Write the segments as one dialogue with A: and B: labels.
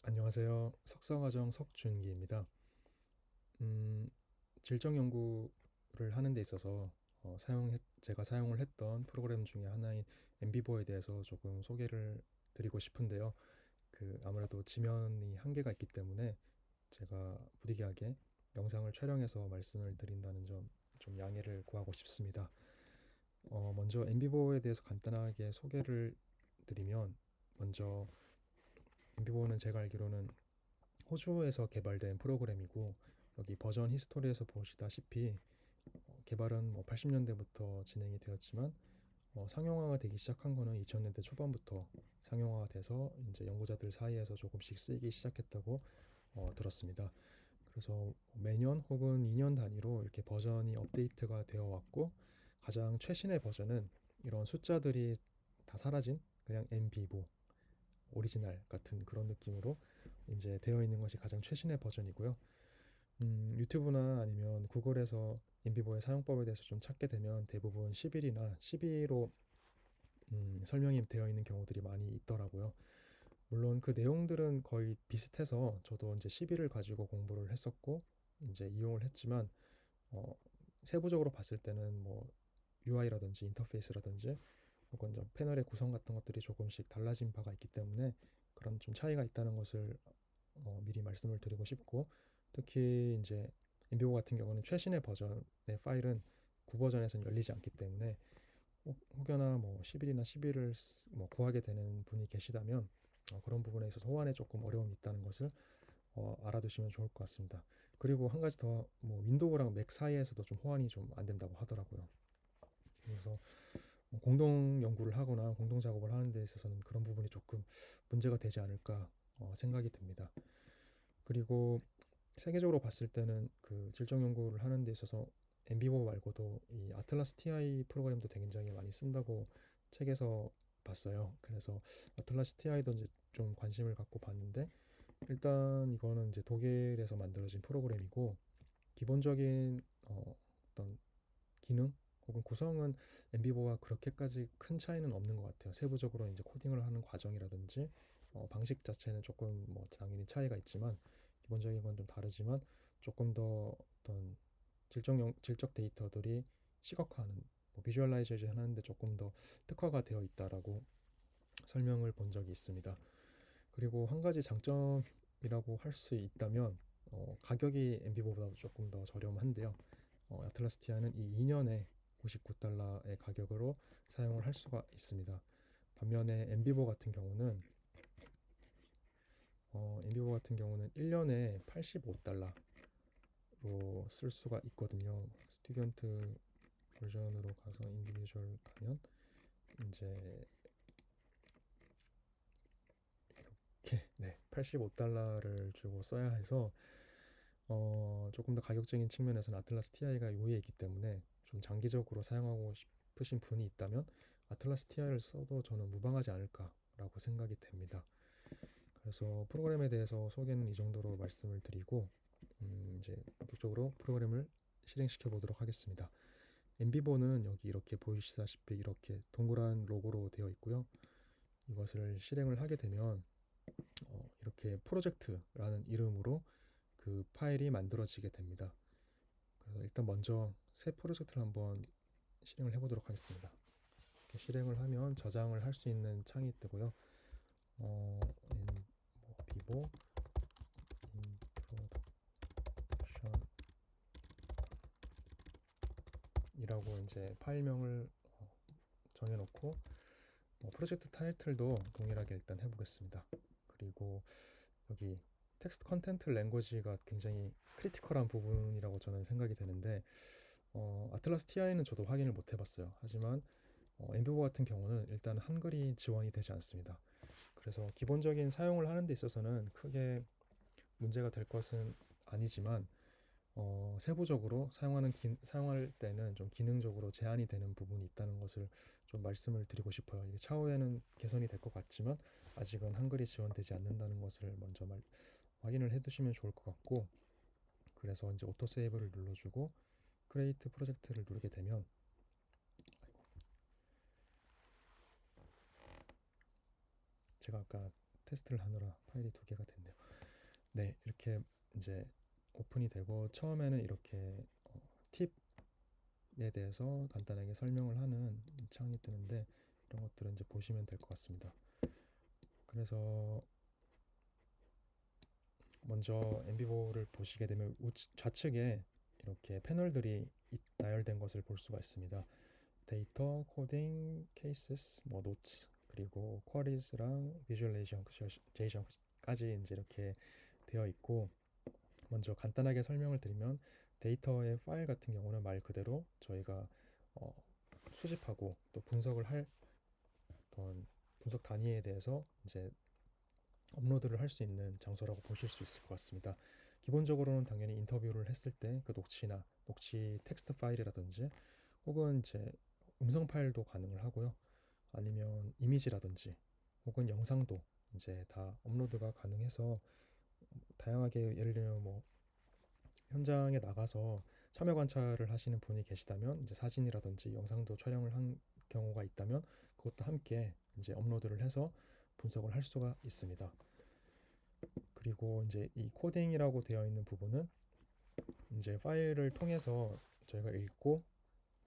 A: 안녕하세요. 석사과정 석준기입니다. 음, 질적 연구를 하는 데 있어서 제가 사용을 했던 프로그램 중에 하나인 엠비보에 대해서 조금 소개를 드리고 싶은데요. 아무래도 지면이 한계가 있기 때문에 제가 부득이하게 영상을 촬영해서 말씀을 드린다는 점 좀 양해를 구하고 싶습니다. 먼저 엠비보에 대해서 간단하게 소개를 드리면, 먼저 엠비보는 제가 알기로는 호주에서 개발된 프로그램이고, 여기 버전 히스토리에서 보시다시피 개발은 80년대부터 진행이 되었지만 상용화가 되기 시작한 거는 2000년대 초반부터 상용화가 돼서 이제 연구자들 사이에서 조금씩 쓰이기 시작했다고 들었습니다. 그래서 매년 혹은 2년 단위로 이렇게 버전이 업데이트가 되어 왔고, 가장 최신의 버전은 이런 숫자들이 다 사라진 그냥 MB보 오리지널 같은 그런 느낌으로 이제 되어 있는 것이 가장 최신의 버전이고요. 유튜브나 아니면 구글에서 인비보의 사용법에 대해서 좀 찾게 되면 대부분 11이나 12로 설명이 되어 있는 경우들이 많이 있더라고요. 물론 그 내용들은 거의 비슷해서 저도 이제 12를 가지고 공부를 했었고 이제 이용을 했지만, 어, 세부적으로 봤을 때는 뭐 UI라든지 인터페이스라든지 혹은 좀 패널의 구성 같은 것들이 조금씩 달라진 바가 있기 때문에 그런 좀 차이가 있다는 것을 미리 말씀을 드리고 싶고, 특히 이제 인비고 같은 경우는 최신의 버전의 파일은 9버전에서는 열리지 않기 때문에 혹여나 뭐 11이나 11을 뭐 구하게 되는 분이 계시다면 그런 부분에 있어서 호환에 조금 어려움이 있다는 것을 알아두시면 좋을 것 같습니다. 그리고 한 가지 더, 뭐 윈도우랑 맥 사이에서도 좀 호환이 좀 안 된다고 하더라고요. 그래서 뭐 공동 연구를 하거나 공동 작업을 하는 데 있어서는 그런 부분이 조금 문제가 되지 않을까 생각이 듭니다. 그리고 세계적으로 봤을 때는 그 질적 연구를 하는 데 있어서 엠비버 말고도 이 아틀라스 TI 프로그램도 굉장히 많이 쓴다고 책에서 봤어요. 그래서 아틀라스 TI도 이제 좀 관심을 갖고 봤는데, 일단 이거는 이제 독일에서 만들어진 프로그램이고 기본적인 어떤 기능 혹은 구성은 엠비버와 그렇게까지 큰 차이는 없는 것 같아요. 세부적으로 이제 코딩을 하는 과정이라든지 방식 자체는 조금 뭐 당연히 차이가 있지만 기본적인 건 좀 다르지만, 조금 더 어떤 질적 데이터들이 시각화하는, 뭐 비주얼라이제이션 하는데 조금 더 특화가 되어 있다라고 설명을 본 적이 있습니다. 그리고 한 가지 장점이라고 할 수 있다면 가격이 엠비보다 조금 더 저렴한데요. 아틀라스 티아는 이 2년에 $59의 가격으로 사용을 할 수가 있습니다. 반면에 엠비보 같은 경우는 1년에 $85로 쓸 수가 있거든요. 스튜던트 버전으로 가서 인디비주얼 가면 이제 이렇게, 네, $85를 주고 써야 해서 조금 더 가격적인 측면에서는 아틀라스 TI가 우위에 있기 때문에 좀 장기적으로 사용하고 싶으신 분이 있다면 아틀라스 TI를 써도 저는 무방하지 않을까라고 생각이 됩니다. 그래서 프로그램에 대해서 소개는 이 정도로 말씀을 드리고 이제 본격적으로 프로그램을 실행시켜 보도록 하겠습니다. 엠비보는 여기 이렇게 보이시다시피 이렇게 동그란 로고로 되어 있고요. 이것을 실행을 하게 되면 이렇게 프로젝트라는 이름으로 그 파일이 만들어지게 됩니다. 그래서 일단 먼저 새 프로젝트를 한번 실행을 해보도록 하겠습니다. 이렇게 실행을 하면 저장을 할 수 있는 창이 뜨고요. 비보 인트로덕션이라고 이제 파일명을 정해놓고 프로젝트 타이틀도 동일하게 일단 해보겠습니다. 그리고 여기 텍스트 컨텐트 랭귀지가 굉장히 크리티컬한 부분이라고 저는 생각이 되는데, 아틀라스 TI는 저도 확인을 못 해봤어요. 하지만 엠비버 같은 경우는 일단 한글이 지원이 되지 않습니다. 그래서 기본적인 사용을 하는 데 있어서는 크게 문제가 될 것은 아니지만, 세부적으로 사용할 때는 좀 기능적으로 제한이 되는 부분이 있다는 것을 좀 말씀을 드리고 싶어요. 이게 차후에는 개선이 될 것 같지만 아직은 한글이 지원되지 않는다는 것을 먼저 확인을 해두시면 좋을 것 같고, 그래서 이제 오토 세이브를 눌러주고 크리에이트 프로젝트를 누르게 되면, 제가 아까 테스트를 하느라 파일이 2개가 됐네요. 네, 이렇게 이제 오픈이 되고 처음에는 이렇게 팁에 대해서 간단하게 설명을 하는 창이 뜨는데 이런 것들은 이제 보시면 될 것 같습니다. 그래서 먼저 엠비보를 보시게 되면 좌측에 이렇게 패널들이 나열된 것을 볼 수가 있습니다. 데이터, 코딩, 케이스스, 뭐 노츠, 그리고 쿼리즈랑 비주얼레이제이션까지 이제 이렇게 되어 있고, 먼저 간단하게 설명을 드리면 데이터의 파일 같은 경우는 말 그대로 저희가 수집하고 또 분석을 할 어떤 분석 단위에 대해서 이제 업로드를 할 수 있는 장소라고 보실 수 있을 것 같습니다. 기본적으로는 당연히 인터뷰를 했을 때 그 녹취 텍스트 파일이라든지 혹은 이제 음성 파일도 가능을 하고요. 아니면 이미지라든지 혹은 영상도 이제 다 업로드가 가능해서 다양하게, 예를 들면 뭐 현장에 나가서 참여 관찰을 하시는 분이 계시다면 이제 사진이라든지 영상도 촬영을 한 경우가 있다면 그것도 함께 이제 업로드를 해서 분석을 할 수가 있습니다. 그리고 이제 이 코딩이라고 되어 있는 부분은 이제 파일을 통해서 저희가 읽고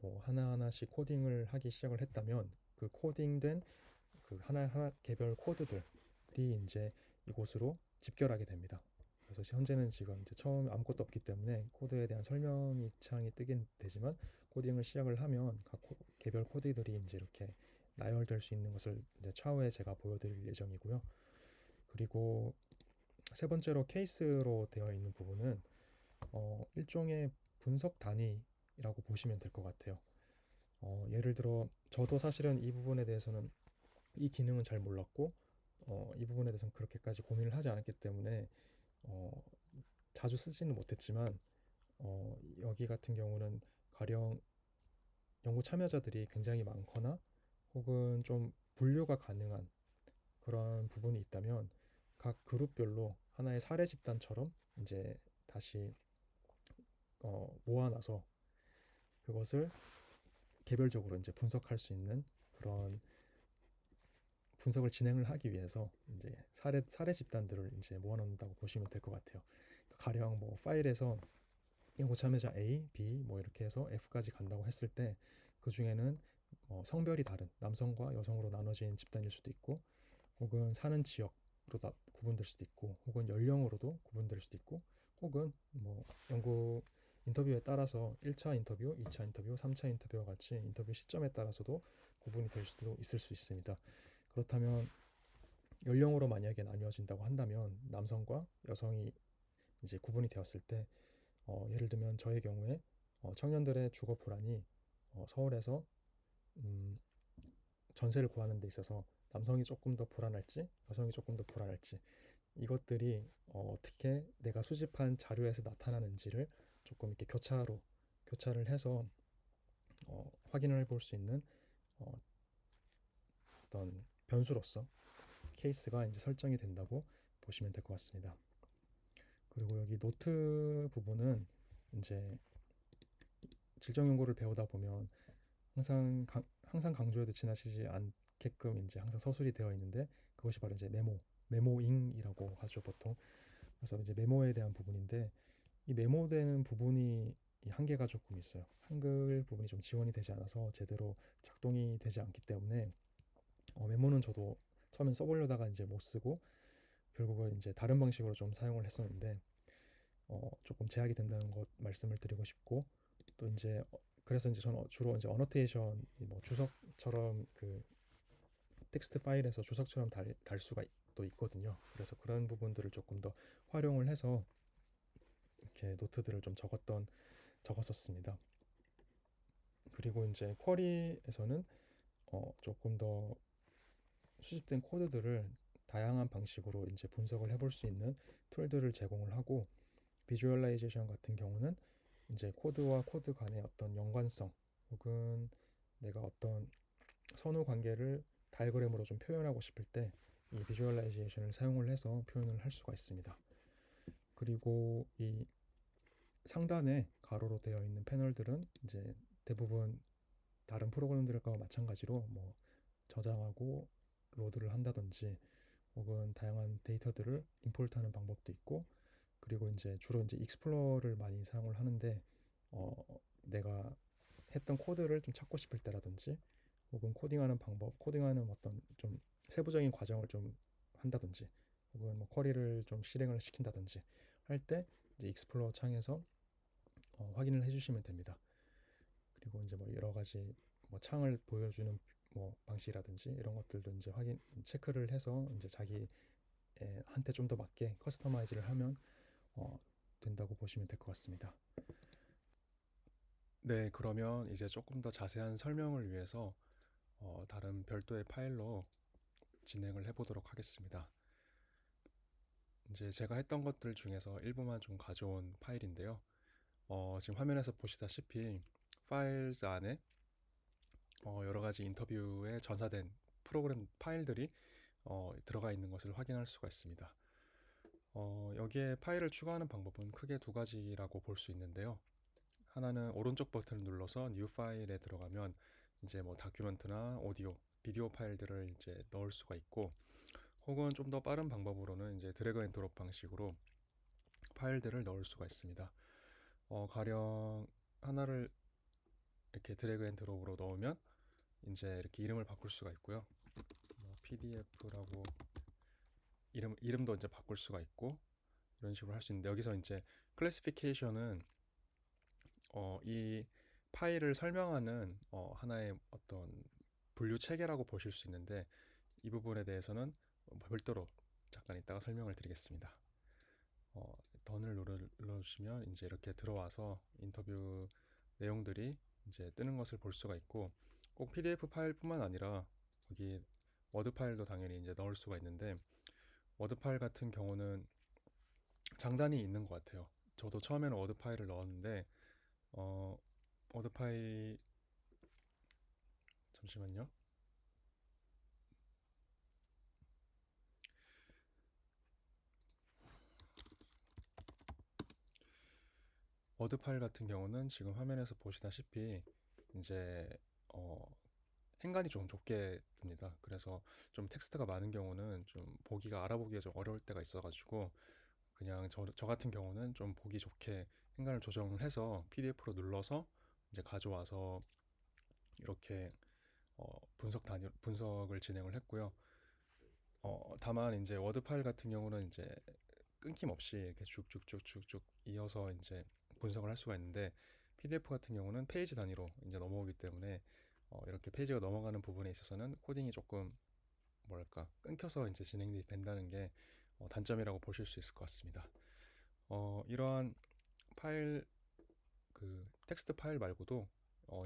A: 뭐 하나하나씩 코딩을 하기 시작을 했다면 그 코딩된 그 하나하나 개별 코드들이 이제 이곳으로 집결하게 됩니다. 그래서 현재는 지금 이제 처음 아무것도 없기 때문에 코드에 대한 설명이 창이 뜨긴 되지만 코딩을 시작을 하면 각 개별 코드들이 이제 이렇게 나열될 수 있는 것을 이제 차후에 제가 보여드릴 예정이고요. 그리고 세 번째로 케이스로 되어 있는 부분은 일종의 분석 단위라고 보시면 될 것 같아요. 예를 들어 저도 사실은 이 부분에 대해서는 이 기능은 잘 몰랐고 이 부분에 대해서는 그렇게까지 고민을 하지 않았기 때문에 어, 자주 쓰지는 못했지만 여기 같은 경우는 가령 연구 참여자들이 굉장히 많거나 혹은 좀 분류가 가능한 그런 부분이 있다면 각 그룹별로 하나의 사례 집단처럼 이제 다시 모아놔서 그것을 개별적으로 이제 분석할 수 있는 그런 분석을 진행을 하기 위해서 이제 사례 집단들을 이제 모아놓는다고 보시면 될 것 같아요. 가령 뭐 파일에서 연구 참여자 A, B 뭐 이렇게 해서 F까지 간다고 했을 때 그 중에는 성별이 다른 남성과 여성으로 나눠진 집단일 수도 있고 혹은 사는 지역으로 구분될 수도 있고 혹은 연령으로도 구분될 수도 있고 혹은 뭐 연구 인터뷰에 따라서 1차 인터뷰, 2차 인터뷰, 3차 인터뷰와 같이 인터뷰 시점에 따라서도 구분이 될 수도 있을 수 있습니다. 그렇다면 연령으로 만약에 나뉘어진다고 한다면 남성과 여성이 이제 구분이 되었을 때 예를 들면 저의 경우에 청년들의 주거 불안이 서울에서 전세를 구하는 데 있어서 남성이 조금 더 불안할지 여성이 조금 더 불안할지 이것들이 어떻게 내가 수집한 자료에서 나타나는지를 조금 이렇게 교차를 해서 확인을 해볼 수 있는 어떤 변수로서 케이스가 이제 설정이 된다고 보시면 될 것 같습니다. 그리고 여기 노트 부분은 이제 질적 연구를 배우다 보면 항상 강조해도 지나치지 않게끔 이제 항상 서술이 되어 있는데 그것이 바로 이제 메모잉이라고 하죠 보통. 그래서 이제 메모에 대한 부분인데 이 메모되는 부분이 이 한계가 조금 있어요. 한글 부분이 좀 지원이 되지 않아서 제대로 작동이 되지 않기 때문에 메모는 저도 처음엔 써보려다가 이제 못 쓰고 결국은 이제 다른 방식으로 좀 사용을 했었는데 조금 제약이 된다는 것 말씀을 드리고 싶고 또 이제 그래서 이제 저는 주로 이제 어노테이션 뭐 주석처럼 그 텍스트 파일에서 주석처럼 달 수가 또 있거든요. 그래서 그런 부분들을 조금 더 활용을 해서 이렇게 노트들을 좀 적었었습니다. 그리고 이제 쿼리에서는 조금 더 수집된 코드들을 다양한 방식으로 이제 분석을 해볼 수 있는 툴들을 제공을 하고 비주얼라이제이션 같은 경우는 이제 코드와 코드 간의 어떤 연관성 혹은 내가 어떤 선후 관계를 다이어그램으로 좀 표현하고 싶을 때 이 비주얼라이제이션을 사용을 해서 표현을 할 수가 있습니다. 그리고 이 상단에 가로로 되어 있는 패널들은 이제 대부분 다른 프로그램들과 마찬가지로 뭐 저장하고 로드를 한다든지 혹은 다양한 데이터들을 임포트하는 방법도 있고, 그리고 이제 주로 이제 익스플로러를 많이 사용을 하는데, 내가 했던 코드를 좀 찾고 싶을 때라든지, 혹은 코딩하는 방법, 코딩하는 어떤 좀 세부적인 과정을 좀 한다든지, 혹은 뭐 쿼리를 좀 실행을 시킨다든지 할 때 이제 익스플로러 창에서 확인을 해주시면 됩니다. 그리고 이제 뭐 여러 가지 뭐 창을 보여주는 뭐 방식이라든지 이런 것들도 이제 체크를 해서 이제 자기 한테 좀 더 맞게 커스터마이즈를 하면 어, 된다고 보시면 될 것 같습니다. 네, 그러면 이제 조금 더 자세한 설명을 위해서 다른 별도의 파일로 진행을 해보도록 하겠습니다. 이제 제가 했던 것들 중에서 일부만 좀 가져온 파일인데요. 지금 화면에서 보시다시피 파일즈 안에 여러 가지 인터뷰에 전사된 프로그램 파일들이 들어가 있는 것을 확인할 수가 있습니다. 여기에 파일을 추가하는 방법은 크게 두 가지라고 볼 수 있는데요. 하나는 오른쪽 버튼을 눌러서 뉴 파일에 들어가면 이제 뭐 다큐멘트나 오디오, 비디오 파일들을 이제 넣을 수가 있고, 혹은 좀 더 빠른 방법으로는 이제 드래그 앤 드롭 방식으로 파일들을 넣을 수가 있습니다. 가령 하나를 이렇게 드래그 앤 드롭으로 넣으면 이제 이렇게 이름을 바꿀 수가 있고요. 뭐 PDF라고 이름도 이제 바꿀 수가 있고 이런 식으로 할 수 있는데, 여기서 이제 클래시피케이션은 이 파일을 설명하는 하나의 어떤 분류 체계라고 보실 수 있는데, 이 부분에 대해서는 별도로 잠깐 이따가 설명을 드리겠습니다. 던을 눌러주시면 이제 이렇게 들어와서 인터뷰 내용들이 이제 뜨는 것을 볼 수가 있고, 꼭 PDF 파일뿐만 아니라 여기 워드 파일도 당연히 이제 넣을 수가 있는데, 워드 파일 같은 경우는 장단이 있는 것 같아요. 저도 처음에는 워드 파일을 넣었는데 워드 파일 잠시만요. 워드 파일 같은 경우는 지금 화면에서 보시다시피 이제 어, 행간이 좀 좁게 듭니다. 그래서 좀 텍스트가 많은 경우는 좀 보기가 알아보기가 좀 어려울 때가 있어가지고, 그냥 저 같은 경우는 좀 보기 좋게 행간을 조정을 해서 PDF로 눌러서 이제 가져와서 이렇게 분석을 진행을 했고요. 다만 이제 워드 파일 같은 경우는 이제 끊김없이 이렇게 쭉쭉쭉쭉쭉 이어서 이제 분석을 할 수가 있는데, PDF 같은 경우는 페이지 단위로 이제 넘어오기 때문에 이렇게 페이지가 넘어가는 부분에 있어서는 코딩이 조금 뭐랄까 끊겨서 이제 진행이 된다는 게 단점이라고 보실 수 있을 것 같습니다. 이러한 파일, 그 텍스트 파일 말고도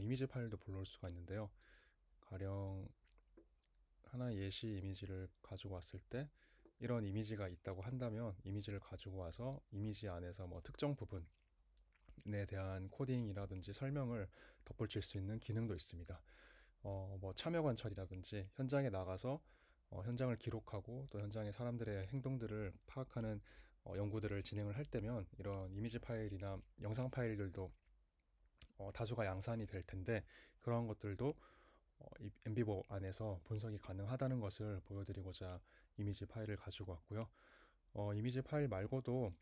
A: 이미지 파일도 불러올 수가 있는데요. 가령 하나의 예시 이미지를 가지고 왔을 때 이런 이미지가 있다고 한다면, 이미지를 가지고 와서 이미지 안에서 뭐 특정 부분에 대한 코딩이라든지 설명을 덧붙일 수 있는 기능도 있습니다. 뭐 참여 관찰이라든지 현장에 나가서 현장을 기록하고 또 현장의 사람들의 행동들을 파악하는 연구들을 진행을 할 때면 이런 이미지 파일이나 영상 파일들도 다수가 양산이 될 텐데, 그런 것들도 이 엠비버 안에서 분석이 가능하다는 것을 보여드리고자 이미지 파일을 가지고 왔고요. 이미지 파일 말고도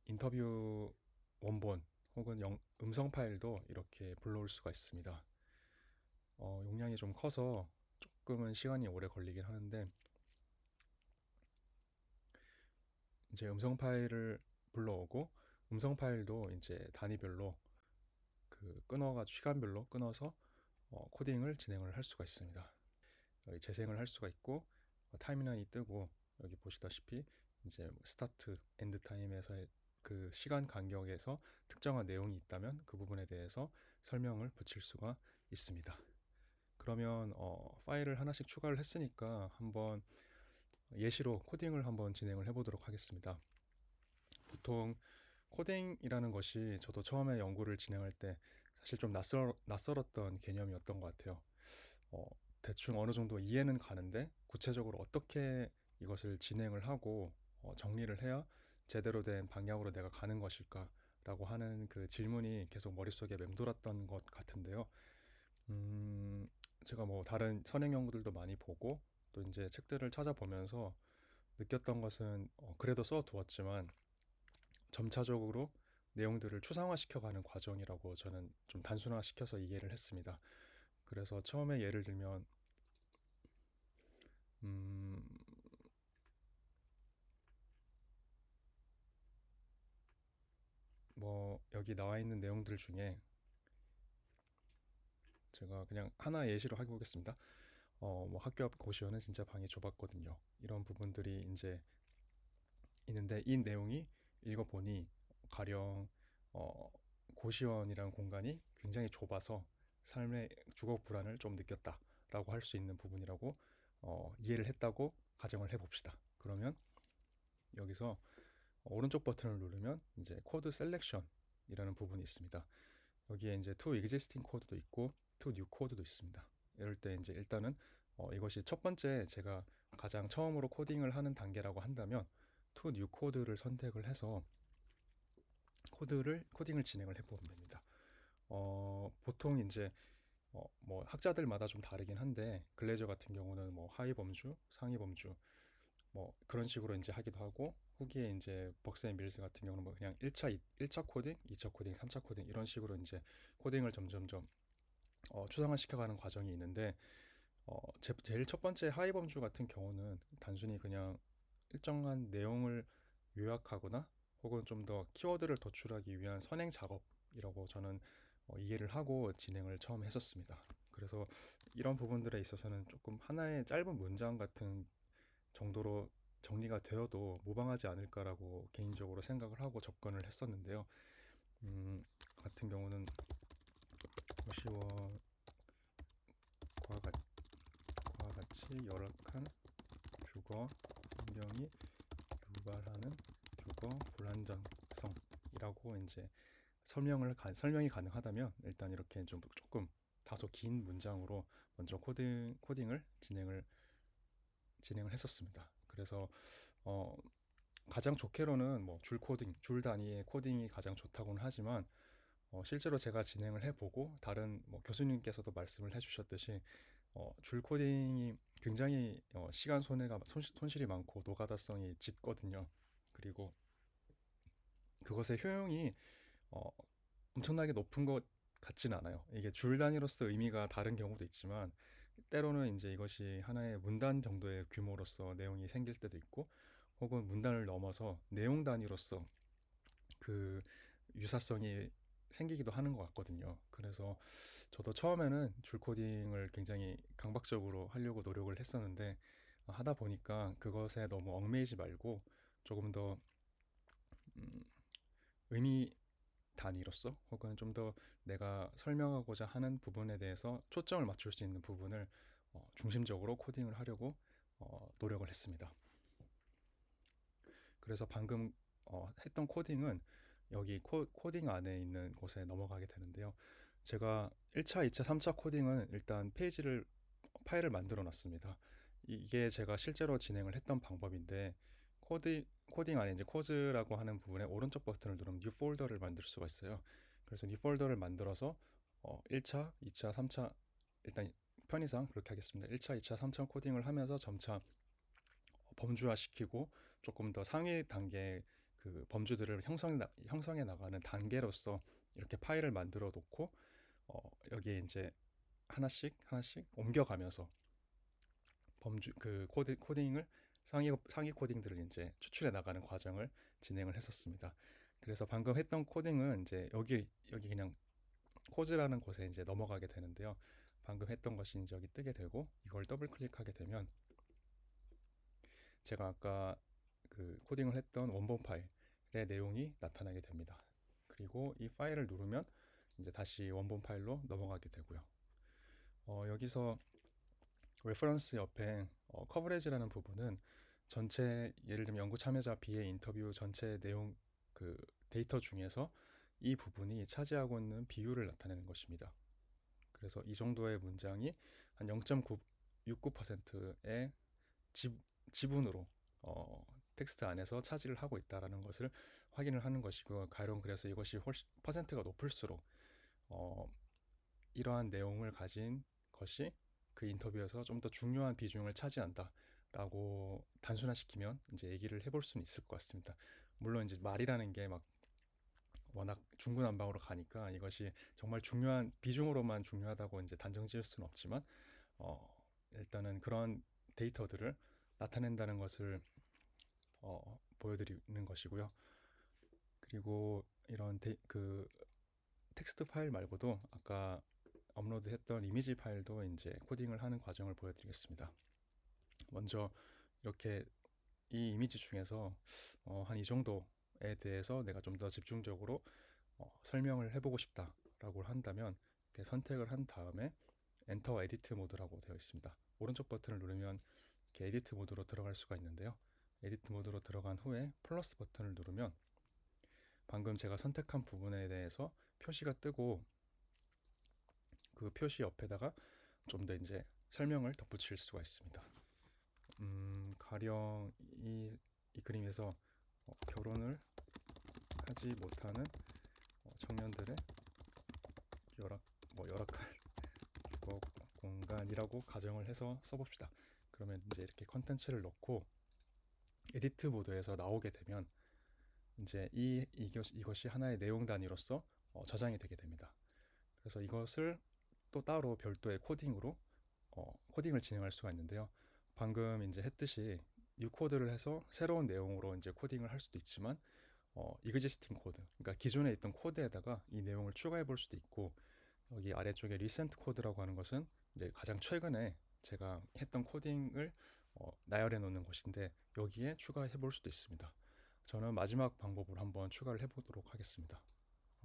A: 인터뷰 원본 혹은 음성 파일도 이렇게 불러올 수가 있습니다. 용량이 좀 커서 조금은 시간이 오래 걸리긴 하는데, 이제 음성 파일을 불러오고 음성 파일도 이제 단위별로 끊어가지고 시간별로 끊어서 코딩을 진행을 할 수가 있습니다. 여기 재생을 할 수가 있고, 타임라인이 뜨고, 여기 보시다시피 이제 스타트, 엔드 타임에서의 그 시간 간격에서 특정한 내용이 있다면 그 부분에 대해서 설명을 붙일 수가 있습니다. 그러면 파일을 하나씩 추가를 했으니까 한번 예시로 코딩을 한번 진행을 해보도록 하겠습니다. 보통 코딩이라는 것이 저도 처음에 연구를 진행할 때 사실 좀 낯설었던 개념이었던 것 같아요. 어, 대충 어느 정도 이해는 가는데 구체적으로 어떻게 이것을 진행을 하고 정리를 해야 제대로 된 방향으로 내가 가는 것일까라고 하는 그 질문이 계속 머릿속에 맴돌았던 것 같은데요. 제가 뭐 다른 선행 연구들도 많이 보고 또 이제 책들을 찾아보면서 느꼈던 것은 그래도 써두었지만 점차적으로 내용들을 추상화시켜가는 과정이라고 저는 좀 단순화시켜서 이해를 했습니다. 그래서 처음에 예를 들면 음, 뭐 여기 나와 있는 내용들 중에 제가 그냥 하나 예시로 해보겠습니다. 뭐 학교 앞 고시원은 진짜 방이 좁았거든요. 이런 부분들이 이제 있는데 이 내용이 읽어보니 가령 고시원이라는 공간이 굉장히 좁아서 삶의 주거 불안을 좀 느꼈다라고 할 수 있는 부분이라고 이해를 했다고 가정을 해봅시다. 그러면 여기서 오른쪽 버튼을 누르면 이제 코드 셀렉션이라는 부분이 있습니다. 여기에 이제 to existing 코드도 있고 to new 코드도 있습니다. 이럴 때 이제 일단은 이것이 첫 번째 제가 가장 처음으로 코딩을 하는 단계라고 한다면 to new 코드를 선택을 해서 코딩을 진행을 해보면 됩니다. 보통 이제 뭐 학자들마다 좀 다르긴 한데 글래저 같은 경우는 뭐 하위 범주, 상위 범주 뭐 그런 식으로 이제 하기도 하고 후기에 이제 벅스 앤 밀스 같은 경우는 뭐 그냥 1차 코딩, 2차 코딩, 3차 코딩 이런 식으로 이제 코딩을 점점점 추상화 시켜가는 과정이 있는데 제일 첫 번째 하위 범주 같은 경우는 단순히 그냥 일정한 내용을 요약하거나 혹은 좀 더 키워드를 도출하기 위한 선행 작업이라고 저는 이해를 하고 진행을 처음 했었습니다. 그래서 이런 부분들에 있어서는 조금 하나의 짧은 문장 같은 정도로 정리가 되어도 무방하지 않을까라고 개인적으로 생각을 하고 접근을 했었는데요. 같은 경우는 고시원과 같이 열악한 주거 환경이 유발하는 주거 불안정성이라고 이제 설명이 가능하다면 일단 이렇게 좀 조금 다소 긴 문장으로 먼저 코딩을 진행을 했었습니다. 그래서 어, 가장 좋게로는 뭐 줄 단위의 코딩이 가장 좋다고는 하지만 실제로 제가 진행을 해보고 다른 뭐 교수님께서도 말씀을 해주셨듯이 줄 코딩이 굉장히 시간 손실이 많고 노가다성이 짙거든요. 그리고 그것의 효용이 어, 엄청나게 높은 것 같진 않아요. 이게 줄 단위로서 의미가 다른 경우도 있지만 때로는 이제 이것이 하나의 문단 정도의 규모로서 내용이 생길 때도 있고 혹은 문단을 넘어서 내용 단위로서 그 유사성이 생기기도 하는 것 같거든요. 그래서 저도 처음에는 줄 코딩을 굉장히 강박적으로 하려고 노력을 했었는데 하다 보니까 그것에 너무 얽매이지 말고 조금 더 음, 의미 단위로서 혹은 좀 더 내가 설명하고자 하는 부분에 대해서 초점을 맞출 수 있는 부분을 중심적으로 코딩을 하려고 노력을 했습니다. 그래서 방금 했던 코딩은 여기 코딩 안에 있는 곳에 넘어가게 되는데요. 제가 1차, 2차, 3차 코딩은 일단 파일을 만들어 놨습니다. 이게 제가 실제로 진행을 했던 방법인데 코딩 안에 이제 코즈라고 하는 부분에 오른쪽 버튼을 누르면 뉴 폴더를 만들 수가 있어요. 그래서 뉴 폴더를 만들어서 1차, 2차, 3차 일단 편의상 그렇게 하겠습니다. 1차, 2차, 3차 코딩을 하면서 점차 범주화시키고 조금 더 상위 단계 그 범주들을 형성해 나가는 단계로서 이렇게 파일을 만들어 놓고 여기에 이제 하나씩 옮겨가면서 코딩을 상위 코딩들을 이제 추출해 나가는 과정을 진행을 했었습니다. 그래서 방금 했던 코딩은 이제 여기 그냥 코즈라는 곳에 이제 넘어가게 되는데요. 방금 했던 것이 이제 여기 뜨게 되고 이걸 더블 클릭하게 되면 제가 아까 그 코딩을 했던 원본 파일의 내용이 나타나게 됩니다. 그리고 이 파일을 누르면 이제 다시 원본 파일로 넘어가게 되고요. 여기서 레퍼런스 옆에 커버리지라는 부분은 전체 예를 들면 연구 참여자 B의 인터뷰 전체 내용 그 데이터 중에서 이 부분이 차지하고 있는 비율을 나타내는 것입니다. 그래서 이 정도의 문장이 한 0.69%의 지분으로 텍스트 안에서 차지를 하고 있다는 것을 확인을 하는 것이고 가령 그래서 이것이 훨씬 퍼센트가 높을수록 어, 이러한 내용을 가진 것이 그 인터뷰에서 좀 더 중요한 비중을 차지한다 라고 단순화시키면 이제 얘기를 해볼 수는 있을 것 같습니다. 물론 이제 말이라는 게 막 워낙 중구난방으로 가니까 이것이 정말 중요한 비중으로만 중요하다고 이제 단정 지을 수는 없지만 일단은 그런 데이터들을 나타낸다는 것을 보여드리는 것이고요. 그리고 이런 그 텍스트 파일 말고도 아까 업로드했던 이미지 파일도 이제 코딩을 하는 과정을 보여드리겠습니다. 먼저 이렇게 이 이미지 중에서 한 이 정도에 대해서 내가 좀 더 집중적으로 설명을 해보고 싶다라고 한다면 이렇게 선택을 한 다음에 엔터 에디트 모드라고 되어 있습니다. 오른쪽 버튼을 누르면 이렇게 에디트 모드로 들어갈 수가 있는데요. 에디트 모드로 들어간 후에 플러스 버튼을 누르면 방금 제가 선택한 부분에 대해서 표시가 뜨고 그 표시 옆에다가 좀 더 이제 설명을 덧붙일 수가 있습니다. 가령 이 그림에서 결혼을 하지 못하는 청년들의 열악한 주거 공간이라고 가정을 해서 써봅시다. 그러면 이제 이렇게 컨텐츠를 넣고 에디트 모드에서 나오게 되면 이제 이것이 하나의 내용 단위로서 저장이 되게 됩니다. 그래서 이것을 또 따로 별도의 코딩으로 코딩을 진행할 수가 있는데요. 방금 이제 했듯이 뉴 코드를 해서 새로운 내용으로 이제 코딩을 할 수도 있지만 existing 코드, 그러니까 기존에 있던 코드에다가 이 내용을 추가해 볼 수도 있고, 여기 아래쪽에 recent 코드라고 하는 것은 이제 가장 최근에 제가 했던 코딩을 나열해 놓는 곳인데 여기에 추가해 볼 수도 있습니다. 저는 마지막 방법으로 한번 추가를 해 보도록 하겠습니다.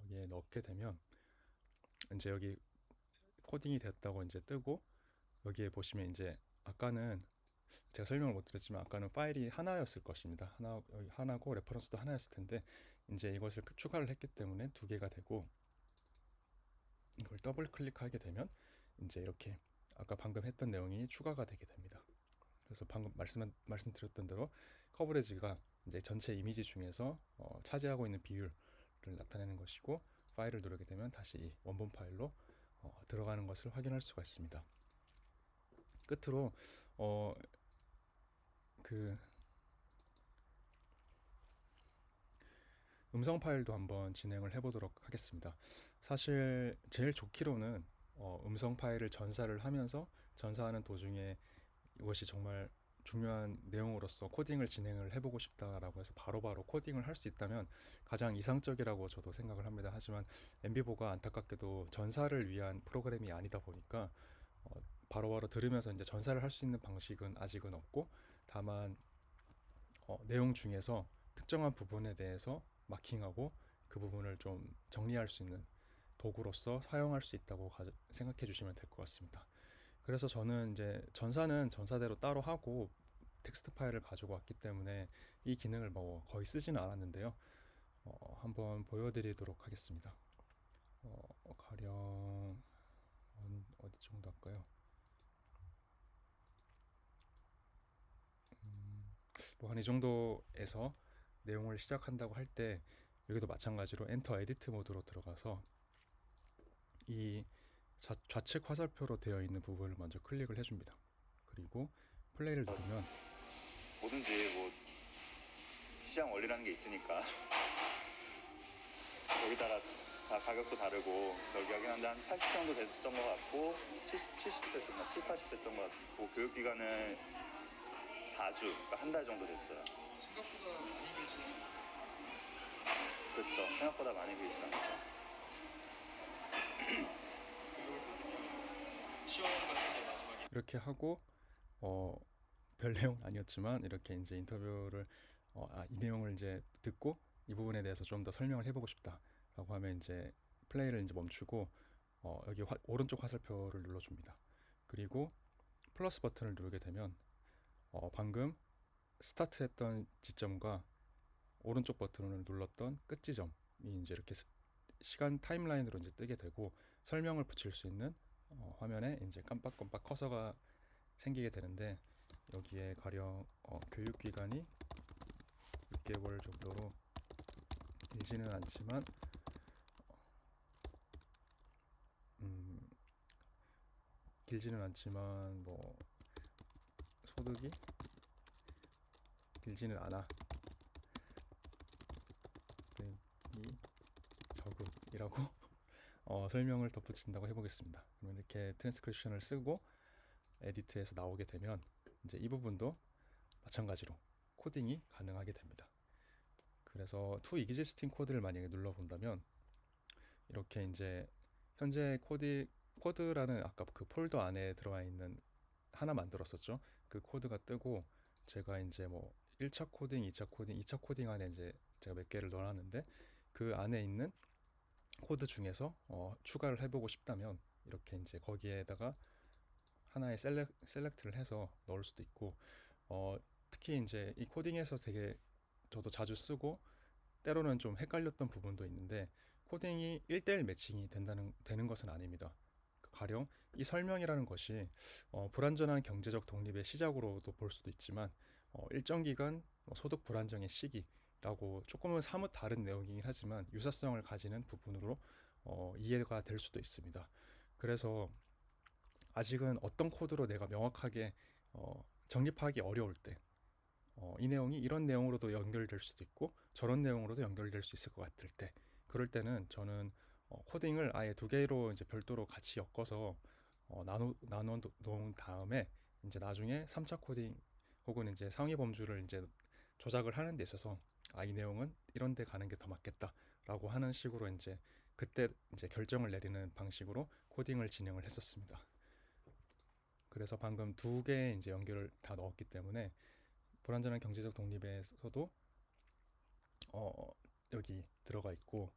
A: 여기에 넣게 되면 이제 여기 코딩이 됐다고 이제 뜨고, 여기에 보시면 이제 아까는 제가 설명을 못 드렸지만 아까는 파일이 하나였을 것입니다. 여기 하나고 레퍼런스도 하나였을 텐데 이제 이것을 추가를 했기 때문에 두 개가 되고, 이걸 더블 클릭하게 되면 이제 이렇게 아까 방금 했던 내용이 추가가 되게 됩니다. 그래서 방금 말씀드렸던 대로 커버리지가 이제 전체 이미지 중에서 차지하고 있는 비율을 나타내는 것이고, 파일을 누르게 되면 다시 이 원본 파일로 들어가는 것을 확인할 수가 있습니다. 끝으로 그 음성 파일도 한번 진행을 해보도록 하겠습니다. 사실 제일 좋기로는 음성 파일을 전사를 하면서 전사하는 도중에 이것이 정말 중요한 내용으로서 코딩을 진행을 해보고 싶다라고 해서 바로바로 코딩을 할 수 있다면 가장 이상적이라고 저도 생각을 합니다. 하지만 엠비보가 안타깝게도 전사를 위한 프로그램이 아니다 보니까 바로바로 들으면서 이제 전사를 할 수 있는 방식은 아직은 없고, 다만 내용 중에서 특정한 부분에 대해서 마킹하고 그 부분을 좀 정리할 수 있는 도구로서 사용할 수 있다고 생각해 주시면 될 것 같습니다. 그래서 저는 이제 전사는 전사대로 따로 하고 텍스트 파일을 가지고 왔기 때문에 이 기능을 뭐 거의 쓰지는 않았는데요. 한번 보여드리도록 하겠습니다. 가령 어디 정도 할까요? 뭐 한 이 정도에서 내용을 시작한다고 할 때 여기도 마찬가지로 엔터 에디트 모드로 들어가서 이 좌측 화살표로 되어 있는 부분을 먼저 클릭을 해줍니다. 그리고 플레이를 누르면
B: 뭐든지 뭐 시장 원리라는 게 있으니까 여기 따라 다 가격도 다르고 저기 하긴 한데 한 80 정도 됐던 것 같고 70 됐었나 7, 80 됐던 것 같고 교육기간은 4주, 그러니까 한 달 정도 됐어요.
C: 생각보다 많이 길지.
B: 그렇죠. 생각보다 많이 길진 않죠.
C: 시험 같은데 마지막에.
A: 이렇게 하고 별 내용 아니었지만 이렇게 이제 인터뷰를 이 내용을 이제 듣고 이 부분에 대해서 좀 더 설명을 해보고 싶다라고 하면 이제 플레이를 이제 멈추고 여기 오른쪽 화살표를 눌러줍니다. 그리고 플러스 버튼을 누르게 되면 방금 스타트했던 지점과 오른쪽 버튼을 눌렀던 끝 지점이 이제 이렇게 시간 타임라인으로 이제 뜨게 되고, 설명을 붙일 수 있는 화면에 이제 깜빡깜빡 커서가 생기게 되는데, 여기에 가령 교육기간이 6개월 정도로 길지는 않지만 뭐 소득이 길지는 않아. 이 저그이라고 설명을 덧붙인다고 해보겠습니다. 그러면 이렇게 트랜스크립션을 쓰고 에디트에서 나오게 되면 이제 이 부분도 마찬가지로 코딩이 가능하게 됩니다. 그래서 to existing 코드를 만약에 눌러본다면 이렇게 이제 현재 코드라는 아까 그 폴더 안에 들어와 있는 하나 만들었었죠. 그 코드가 뜨고 제가 이제 뭐 1차 코딩, 2차 코딩, 2차 코딩 안에 이제 제가 몇 개를 넣어놨는데 그 안에 있는 코드 중에서 추가를 해보고 싶다면 이렇게 이제 거기에다가 하나의 셀렉트를 해서 넣을 수도 있고 특히 이제 이 코딩에서 되게 저도 자주 쓰고 때로는 좀 헷갈렸던 부분도 있는데 코딩이 1대1 매칭이 되는 것은 아닙니다. 가령 이 설명이라는 것이 불완전한 경제적 독립의 시작으로도 볼 수도 있지만 일정 기간 소득 불안정의 시기라고 조금은 사뭇 다른 내용이긴 하지만 유사성을 가지는 부분으로 이해가 될 수도 있습니다. 그래서 아직은 어떤 코드로 내가 명확하게 정립하기 어려울 때 이 내용이 이런 내용으로도 연결될 수도 있고 저런 내용으로도 연결될 수 있을 것 같을 때 그럴 때는 저는 코딩을 아예 두 개로 이제 별도로 같이 엮어서 나눠 놓은 다음에 이제 나중에 3차 코딩 혹은 이제 상위 범주를 이제 조작을 하는 데 있어서 이 내용은 이런 데 가는 게 더 맞겠다라고 하는 식으로 이제 그때 이제 결정을 내리는 방식으로 코딩을 진행을 했었습니다. 그래서 방금 두 개의 이제 연결을 다 넣었기 때문에 불완전한 경제적 독립에서도 여기 들어가 있고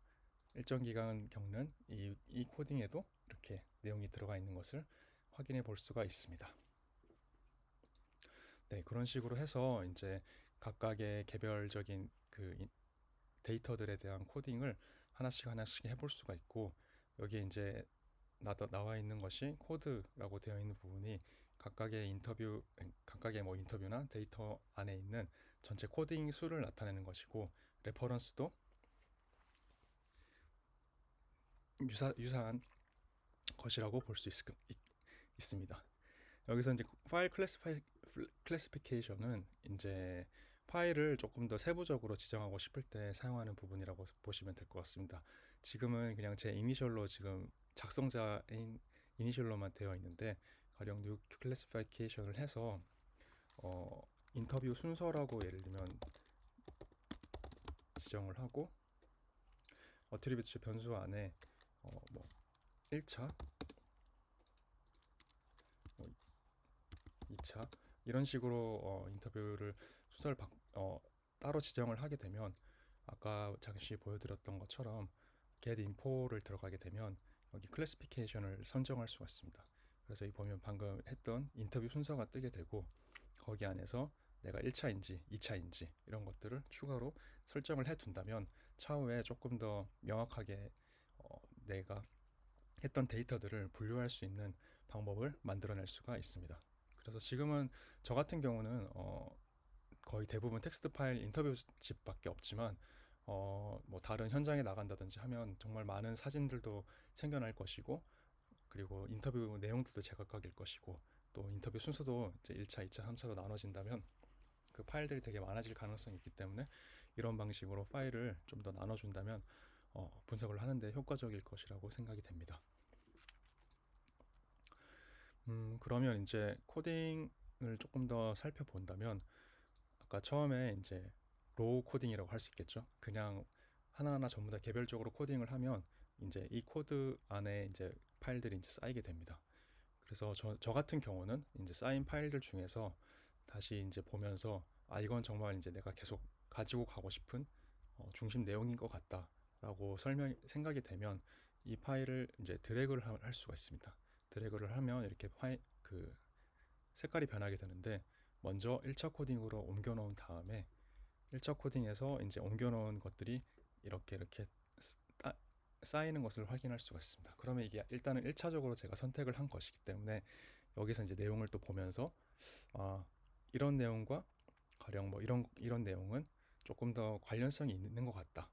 A: 일정 기간 겪는 이 코딩에도 이렇게 내용이 들어가 있는 것을 확인해 볼 수가 있습니다. 네, 그런 식으로 해서 이제 각각의 개별적인 그 데이터들에 대한 코딩을 하나씩 해볼 수가 있고 여기에 이제 나와 있는 것이 코드라고 되어 있는 부분이 각각의 뭐 인터뷰나 데이터 안에 있는 전체 코딩 수를 나타내는 것이고 레퍼런스도 유사한 것이라고 볼 수 있습니다. 여기서 이제 파일 클래시피케이션은 이제 파일을 조금 더 세부적으로 지정하고 싶을 때 사용하는 부분이라고 보시면 될 것 같습니다. 지금은 그냥 제 이니셜로 지금 작성자인 이니셜로만 되어 있는데 가령 new classification을 해서 인터뷰 순서라고 예를 들면 지정을 하고 어트리뷰트 변수 안에 뭐 1차, 뭐 2차 이런 식으로 인터뷰를 순서를 따로 지정을 하게 되면 아까 잠시 보여드렸던 것처럼 get info를 들어가게 되면 여기 클래시피케이션을 선정할 수가 있습니다. 그래서 이 보면 방금 했던 인터뷰 순서가 뜨게 되고 거기 안에서 내가 1차인지 2차인지 이런 것들을 추가로 설정을 해 둔다면 차후에 조금 더 명확하게 내가 했던 데이터들을 분류할 수 있는 방법을 만들어낼 수가 있습니다. 그래서 지금은 저 같은 경우는 거의 대부분 텍스트 파일 인터뷰집밖에 없지만 뭐 다른 현장에 나간다든지 하면 정말 많은 사진들도 챙겨낼 것이고 그리고 인터뷰 내용들도 제각각일 것이고 또 인터뷰 순서도 이제 1차, 2차, 3차로 나눠진다면 그 파일들이 되게 많아질 가능성이 있기 때문에 이런 방식으로 파일을 좀 더 나눠준다면 분석을 하는데 효과적일 것이라고 생각이 됩니다. 그러면 이제 코딩을 조금 더 살펴본다면 아까 처음에 이제 로우 코딩이라고 할 수 있겠죠. 그냥 하나하나 전부 다 개별적으로 코딩을 하면 이제 이 코드 안에 이제 파일들이 이제 쌓이게 됩니다. 그래서 저 같은 경우는 이제 쌓인 파일들 중에서 다시 이제 보면서 이건 정말 이제 내가 계속 가지고 가고 싶은 중심 내용인 것 같다라고 생각이 되면 이 파일을 이제 드래그를 할 수가 있습니다. 드래그를 하면 이렇게 그 색깔이 변하게 되는데 먼저 1차 코딩으로 옮겨 놓은 다음에 1차 코딩에서 이제 옮겨 놓은 것들이 이렇게 쌓이는 것을 확인할 수가 있습니다. 그러면 이게 일단은 1차적으로 제가 선택을 한 것이기 때문에 여기서 이제 내용을 또 보면서 이런 내용과 가령 뭐 이런 내용은 조금 더 관련성이 있는 것 같다.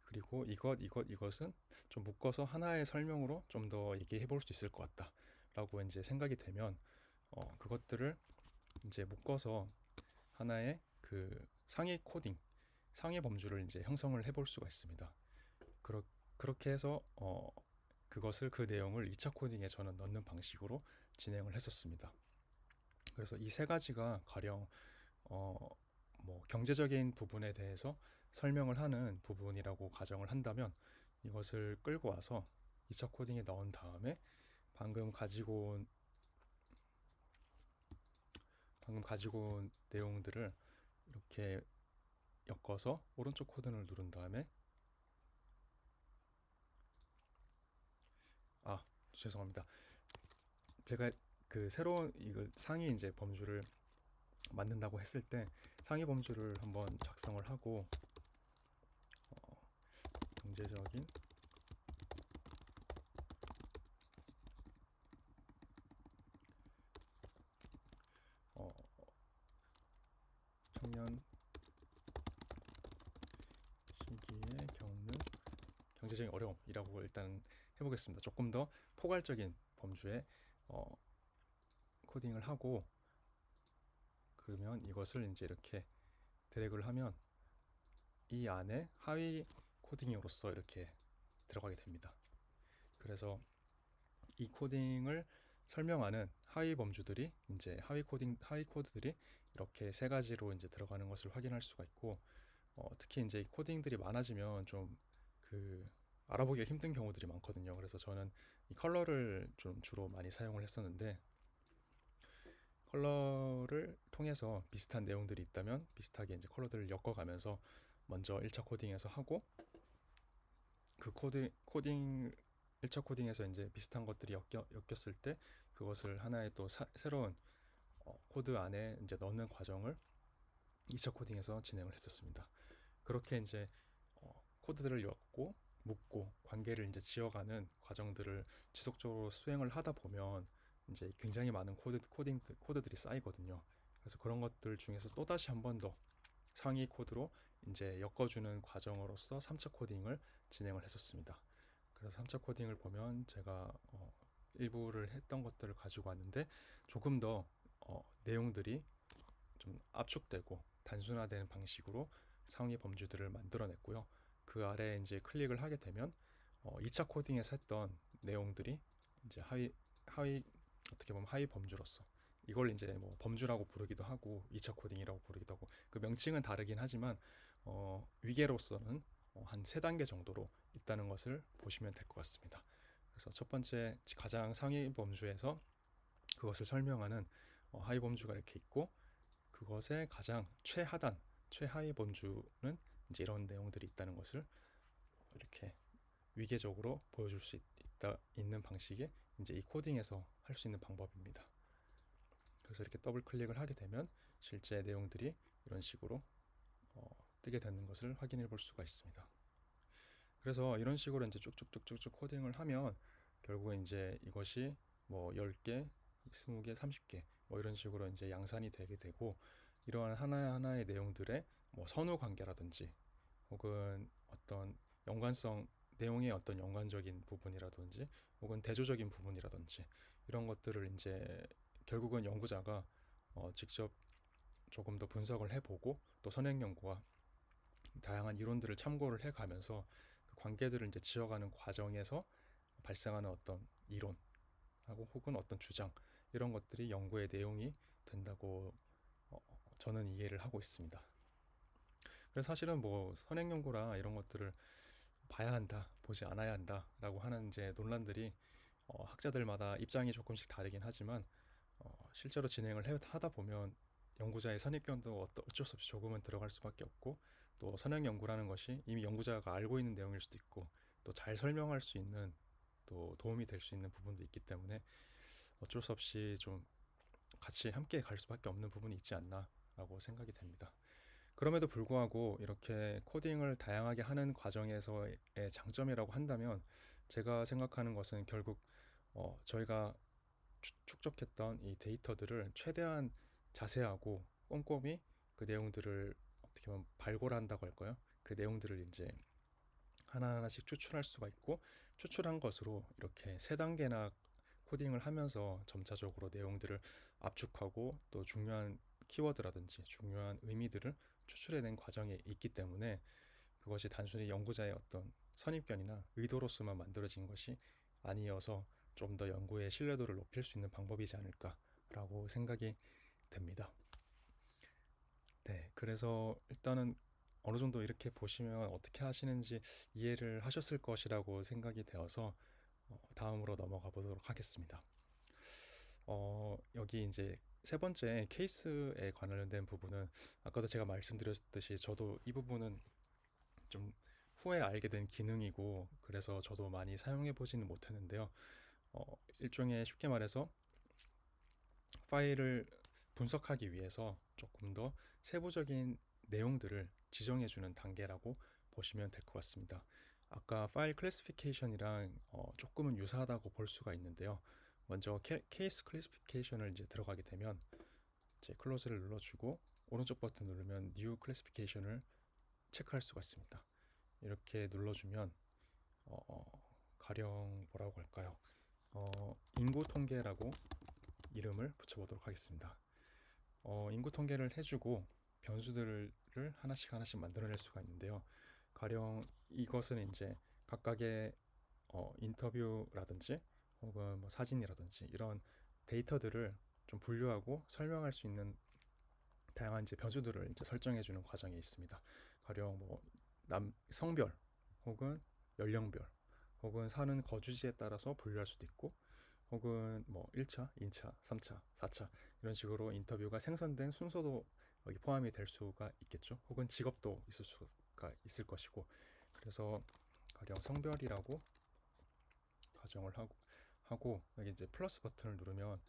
A: 그리고 이것은 좀 묶어서 하나의 설명으로 좀 더 얘기해 볼 수 있을 것 같다. 라고 이제 생각이 되면 그것들을 이제 묶어서 하나의 그 상위 코딩, 상위 범주를 이제 형성을 해볼 수가 있습니다. 그렇게 해서 그것을 그 내용을 2차 코딩에 저는 넣는 방식으로 진행을 했었습니다. 그래서 이 세 가지가 가령 뭐 경제적인 부분에 대해서 설명을 하는 부분이라고 가정을 한다면 이것을 끌고 와서 2차 코딩에 넣은 다음에 방금 가지고 온 내용들을 이렇게 엮어서 오른쪽 코드를 누른 다음에 죄송합니다. 제가 그 새로운 이걸 상위 이제 범주를 만든다고 했을 때 상위 범주를 한번 작성을 하고 경제적인 청년 시기에 겪는 경제적인 어려움이라고 일단 해보겠습니다. 조금 더 포괄적인 범주의 코딩을 하고 그러면 이것을 이제 이렇게 드래그를 하면 이 안에 하위 코딩으로서 이렇게 들어가게 됩니다. 그래서 이 코딩을 설명하는 하위 범주들이 이제 하위 코드들이 이렇게 세 가지로 이제 들어가는 것을 확인할 수가 있고 특히 이제 이 코딩들이 많아지면 좀 그 알아보기가 힘든 경우들이 많거든요. 그래서 저는 이 컬러를 좀 주로 많이 사용을 했었는데 컬러를 통해서 비슷한 내용들이 있다면 비슷하게 이제 컬러들을 엮어가면서 먼저 1차 코딩에서 하고 그 코딩 1차 코딩에서 이제 비슷한 것들이 엮였을 때 그것을 하나의 또 새로운 코드 안에 이제 넣는 과정을 2차 코딩에서 진행을 했었습니다. 그렇게 이제 코드들을 엮고 묶고 관계를 이제 지어가는 과정들을 지속적으로 수행을 하다 보면 이제 굉장히 많은 코드들이 쌓이거든요. 그래서 그런 것들 중에서 또 다시 한 번 더 상위 코드로 이제 엮어주는 과정으로서 3차 코딩을 진행을 했었습니다. 그래서 3차 코딩을 보면 제가 일부를 했던 것들을 가지고 왔는데 조금 더 내용들이 좀 압축되고 단순화되는 방식으로 상위 범주들을 만들어냈고요. 그 아래 이제 클릭을 하게 되면 2차 코딩에서 했던 내용들이 이제 하위 어떻게 보면 하위 범주로서 이걸 이제 뭐 범주라고 부르기도 하고 2차 코딩이라고 부르기도 하고 그 명칭은 다르긴 하지만 위계로서는 한 3단계 정도로 있다는 것을 보시면 될 것 같습니다. 그래서 첫 번째 가장 상위 범주에서 그것을 설명하는 하위 범주가 이렇게 있고 그것의 가장 최하단, 최하위 범주는 이제 이런 내용들이 있다는 것을 이렇게 위계적으로 보여줄 수 있는 방식이 이제 이 코딩에서 할 수 있는 방법입니다. 그래서 이렇게 더블 클릭을 하게 되면 실제 내용들이 이런 식으로 뜨게 되는 것을 확인해 볼 수가 있습니다. 그래서 이런 식으로 이제 쭉쭉쭉쭉 코딩을 하면 결국에 이제 이것이 뭐 10개, 20개, 30개 뭐 이런 식으로 이제 양산이 되게 되고 이러한 하나하나의 내용들의 뭐 선후 관계라든지 혹은 어떤 연관성 내용의 어떤 연관적인 부분이라든지 혹은 대조적인 부분이라든지 이런 것들을 이제 결국은 연구자가 직접 조금 더 분석을 해보고 또 선행 연구와 다양한 이론들을 참고를 해가면서 그 관계들을 이제 지어가는 과정에서 발생하는 어떤 이론하고 혹은 어떤 주장 이런 것들이 연구의 내용이 된다고 저는 이해를 하고 있습니다. 그래서 사실은 뭐 선행 연구라 이런 것들을 봐야 한다, 보지 않아야 한다라고 하는 이제 논란들이 학자들마다 입장이 조금씩 다르긴 하지만 실제로 진행을 하다 보면 연구자의 선입견도 어쩔 수 없이 조금은 들어갈 수밖에 없고 또 선행 연구라는 것이 이미 연구자가 알고 있는 내용일 수도 있고 또 잘 설명할 수 있는 또 도움이 될 수 있는 부분도 있기 때문에 어쩔 수 없이 좀 같이 함께 갈 수밖에 없는 부분이 있지 않나라고 생각이 됩니다. 그럼에도 불구하고 이렇게 코딩을 다양하게 하는 과정에서의 장점이라고 한다면 제가 생각하는 것은 결국 저희가 축적했던 이 데이터들을 최대한 자세하고 꼼꼼히 그 내용들을 어떻게 보면 발굴한다고 할까요? 그 내용들을 이제 하나하나씩 추출할 수가 있고 추출한 것으로 이렇게 3단계나 코딩을 하면서 점차적으로 내용들을 압축하고 또 중요한 키워드라든지 중요한 의미들을 추출해낸 과정에 있기 때문에 그것이 단순히 연구자의 어떤 선입견이나 의도로서만 만들어진 것이 아니어서 좀 더 연구의 신뢰도를 높일 수 있는 방법이지 않을까라고 생각이 됩니다. 네, 그래서 일단은 어느 정도 이렇게 보시면 어떻게 하시는지 이해를 하셨을 것이라고 생각이 되어서 다음으로 넘어가 보도록 하겠습니다. 여기 이제 세 번째 케이스에 관련된 부분은 아까도 제가 말씀드렸듯이 저도 이 부분은 좀 후에 알게 된 기능이고 그래서 저도 많이 사용해 보지는 못했는데요. 일종의 쉽게 말해서 파일을 분석하기 위해서 조금 더 세부적인 내용들을 지정해 주는 단계라고 보시면 될 것 같습니다. 아까 파일 클래시피케이션이랑 조금은 유사하다고 볼 수가 있는데요. 먼저 케이스 클래시피케이션을 이제 들어가게 되면 이제 클로즈를 눌러주고 오른쪽 버튼 누르면 뉴 클래시피케이션을 체크할 수가 있습니다. 이렇게 눌러주면 가령 뭐라고 할까요? 인구 통계라고 이름을 붙여보도록 하겠습니다. 인구 통계를 해주고 변수들을 하나씩 만들어낼 수가 있는데요. 가령 이것은 이제 각각의 인터뷰라든지 혹은 뭐 사진이라든지 이런 데이터들을 좀 분류하고 설명할 수 있는 다양한 이제 변수들을 이제 설정해주는 과정에 있습니다. 가령 뭐 성별 혹은 연령별 혹은 사는 거주지에 따라서 분류할 수도 있고 혹은 뭐 1차, 2차, 3차, 4차 이런 식으로 인터뷰가 생성된 순서도 여기 포함이 될 수가 있겠죠. 혹은 직업도 있을 수가 있을 것이고 그래서 가령 성별이라고 가정을 하고 여기 이제 플러스 버튼을 누르면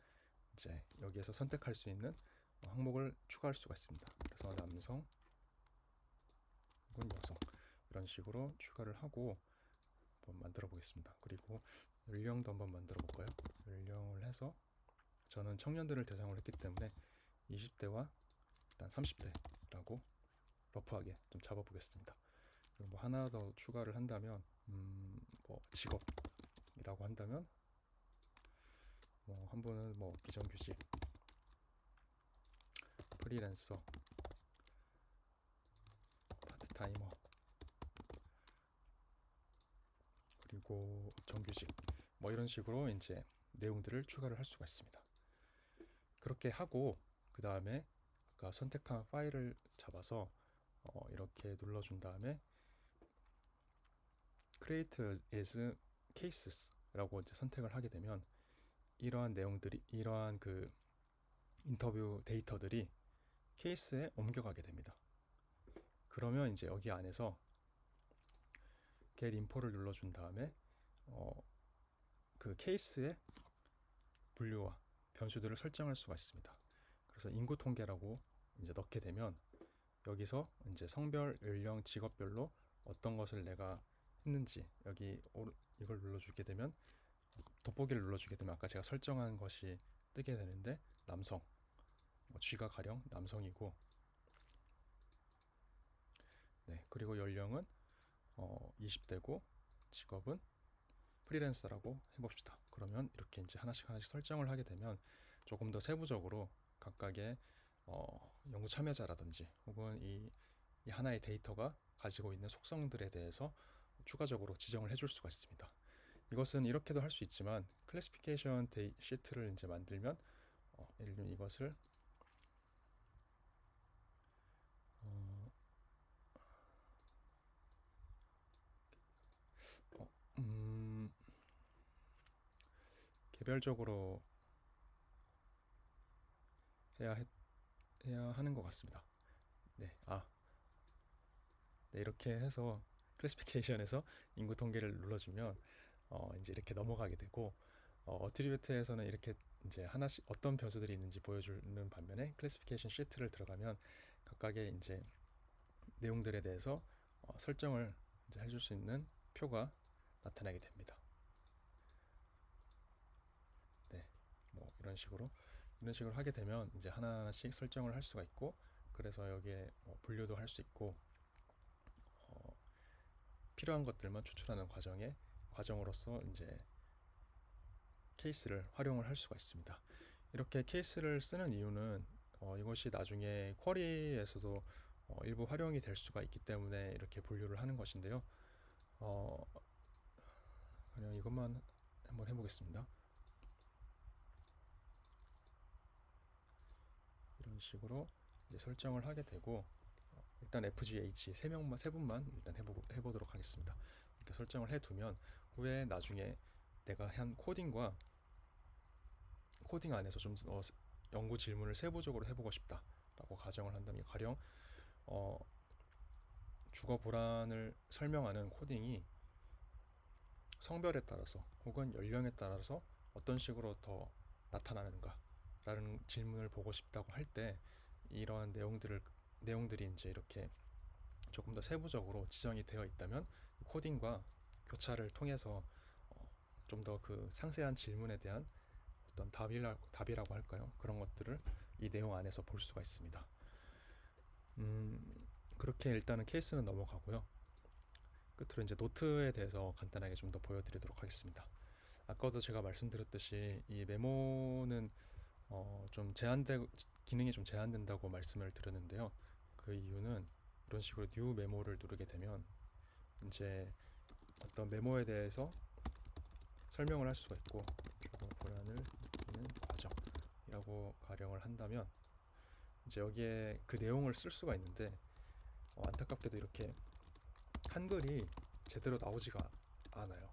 A: 이제 여기에서 선택할 수 있는 항목을 추가할 수가 있습니다. 그래서 남성 혹은 여성 이런 식으로 추가를 하고 한번 만들어 보겠습니다. 그리고 연령도 한번 만들어 볼까요? 연령을 해서 저는 청년들을 대상으로 했기 때문에 20대와 일단 30대라고 러프하게 좀 잡아 보겠습니다. 그리고 뭐 하나 더 추가를 한다면 뭐 직업이라고 한다면 뭐 한 분은 뭐 비정규직, 프리랜서, 파트타이머 그리고 정규직 뭐 이런 식으로 이제 내용들을 추가를 할 수가 있습니다. 그렇게 하고 그 다음에 아까 선택한 파일을 잡아서 이렇게 눌러준 다음에 Create as Cases라고 이제 선택을 하게 되면 이러한 내용들이 이러한 그 인터뷰 데이터들이 케이스에 옮겨가게 됩니다. 그러면 이제 여기 안에서 Get Info를 눌러준 다음에 그 케이스의 분류와 변수들을 설정할 수가 있습니다. 그래서 인구 통계라고 이제 넣게 되면 여기서 이제 성별, 연령, 직업별로 어떤 것을 내가 했는지 여기 이걸 눌러주게 되면 돋보기를 눌러주게 되면 아까 제가 설정한 것이 뜨게 되는데 남성, G가 가령 남성이고 네, 그리고 연령은 20대고 직업은 프리랜서라고 해봅시다. 그러면 이렇게 이제 하나씩 설정을 하게 되면 조금 더 세부적으로 각각의 연구 참여자라든지 혹은 이 하나의 데이터가 가지고 있는 속성들에 대해서 추가적으로 지정을 해줄 수가 있습니다. 이것은 이렇게도 할 수 있지만 클래시피케이션 시트를 이제 만들면 예를 들면 이것을 개별적으로 해야 하는 것 같습니다. 네, 네, 이렇게 해서 클래시피케이션에서 인구 통계를 눌러주면 이제 이렇게 넘어가게 되고 어트리뷰트에서는 이렇게 이제 하나씩 어떤 변수들이 있는지 보여주는 반면에 클래시피케이션 시트를 들어가면 각각의 이제 내용들에 대해서 설정을 이제 해줄 수 있는 표가 나타나게 됩니다. 네, 뭐 이런 식으로 하게 되면 이제 하나하나씩 설정을 할 수가 있고 그래서 여기에 분류도 할 수 있고 필요한 것들만 추출하는 과정으로서 이제 케이스를 활용을 할 수가 있습니다. 이렇게 케이스를 쓰는 이유는 이것이 나중에 쿼리에서도 일부 활용이 될 수가 있기 때문에 이렇게 분류를 하는 것인데요. 어, 그냥 이것만 한번 해보겠습니다. 이런 식으로 이제 설정을 하게 되고 일단 FGH 세 분만 일단 해보도록 하겠습니다. 이렇게 설정을 해두면 후에 나중에 내가 한 코딩과 코딩 안에서 좀 연구 질문을 세부적으로 해보고 싶다라고 가정을 한다면 가령 주거 불안을 설명하는 코딩이 성별에 따라서 혹은 연령에 따라서 어떤 식으로 더 나타나는가 라는 질문을 보고 싶다고 할 때 이러한 내용들이 이제 이렇게 조금 더 세부적으로 지정이 되어 있다면 코딩과 교차를 통해서 좀 더 그 상세한 질문에 대한 어떤 답이라고 할까요? 그런 것들을 이 내용 안에서 볼 수가 있습니다. 그렇게 일단은 케이스는 넘어가고요. 끝으로 이제 노트에 대해서 간단하게 좀 더 보여드리도록 하겠습니다. 아까도 제가 말씀드렸듯이 이 메모는 기능이 좀 제한된다고 말씀을 드렸는데요. 그 이유는 이런 식으로 뉴 메모를 누르게 되면 이제 어떤 메모에 대해서 설명을 할 수가 있고 주거 불안을 느끼는 과정이라고 가령을 한다면 이제 여기에 그 내용을 쓸 수가 있는데 안타깝게도 이렇게 한글이 제대로 나오지가 않아요.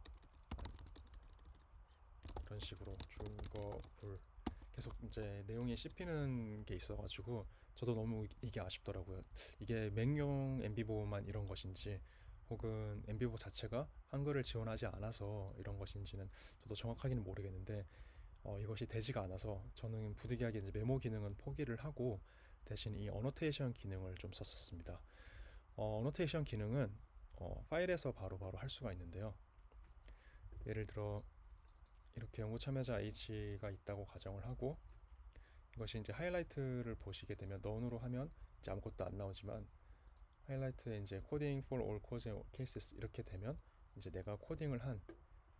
A: 이런 식으로 주거 불 계속 이제 내용이 씹히는 게 있어가지고 저도 너무 이게 아쉽더라고요. 이게 맹용 엠비보만 이런 것인지 혹은 엠비보 자체가 한글을 지원하지 않아서 이런 것인지는 저도 정확하게는 모르겠는데 이것이 되지가 않아서 저는 부득이하게 이제 메모 기능은 포기를 하고 대신 이 어노테이션 기능을 좀 썼었습니다. 어노테이션 기능은 파일에서 바로바로 할 수가 있는데요. 예를 들어 이렇게 연구 참여자 H가 있다고 가정을 하고 이것이 이제 하이라이트를 보시게 되면 none으로 하면 이제 아무것도 안 나오지만 하이라이트에 이제 coding for all cases 이렇게 되면 이제 내가 코딩을 한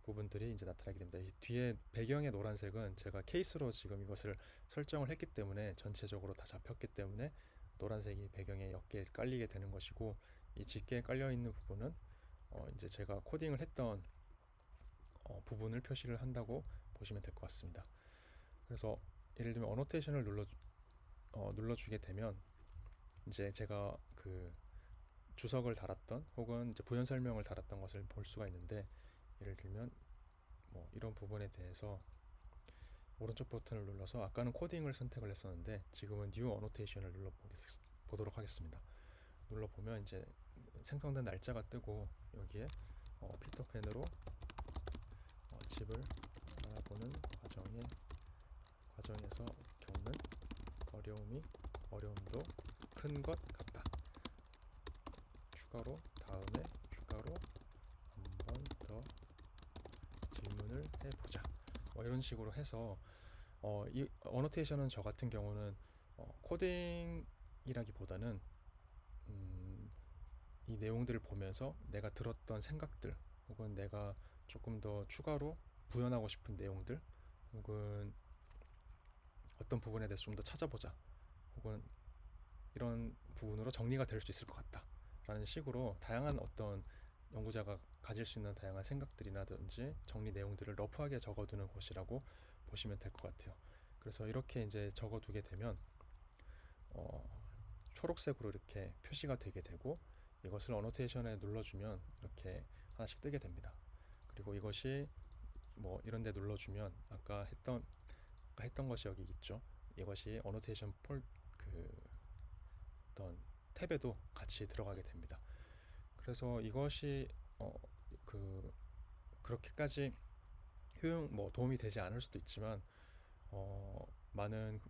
A: 부분들이 이제 나타나게 됩니다. 이 뒤에 배경의 노란색은 제가 케이스로 지금 이것을 설정을 했기 때문에 전체적으로 다 잡혔기 때문에 노란색이 배경에 옅게 깔리게 되는 것이고 이 짙게 깔려 있는 부분은 이제 제가 코딩을 했던 부분을 표시를 한다고 보시면 될 것 같습니다. 그래서 예를 들면 어노테이션을 눌러주게 되면 이제 제가 그 주석을 달았던 혹은 이제 부연 설명을 달았던 것을 볼 수가 있는데 예를 들면 뭐 이런 부분에 대해서 오른쪽 버튼을 눌러서 아까는 코딩을 선택을 했었는데 지금은 New Annotation을 눌러보도록 하겠습니다. 눌러보면 이제 생성된 날짜가 뜨고 여기에 피터팬으로 집을 알아보는 과정에서 겪는 어려움도 큰 것 같다. 다음에 추가로 한 번 더 질문을 해보자. 이런 식으로 해서 이 어노테이션은 저 같은 경우는 코딩이라기보다는 이 내용들을 보면서 내가 들었던 생각들 혹은 내가 조금 더 추가로 구현하고 싶은 내용들 혹은 어떤 부분에 대해서 좀 더 찾아보자 혹은 이런 부분으로 정리가 될 수 있을 것 같다 라는 식으로 다양한 어떤 연구자가 가질 수 있는 다양한 생각들이라든지 정리 내용들을 러프하게 적어두는 곳이라고 보시면 될 것 같아요. 그래서 이렇게 이제 적어두게 되면 초록색으로 이렇게 표시가 되게 되고 이것을 어노테이션에 눌러주면 이렇게 하나씩 뜨게 됩니다. 그리고 이것이 뭐 이런 데 눌러주면 아까 했던 것이 여기 있죠. 이것이 어노테이션 어떤 탭에도 같이 들어가게 됩니다. 그래서 이것이 그렇게까지 도움이 되지 않을 수도 있지만 많은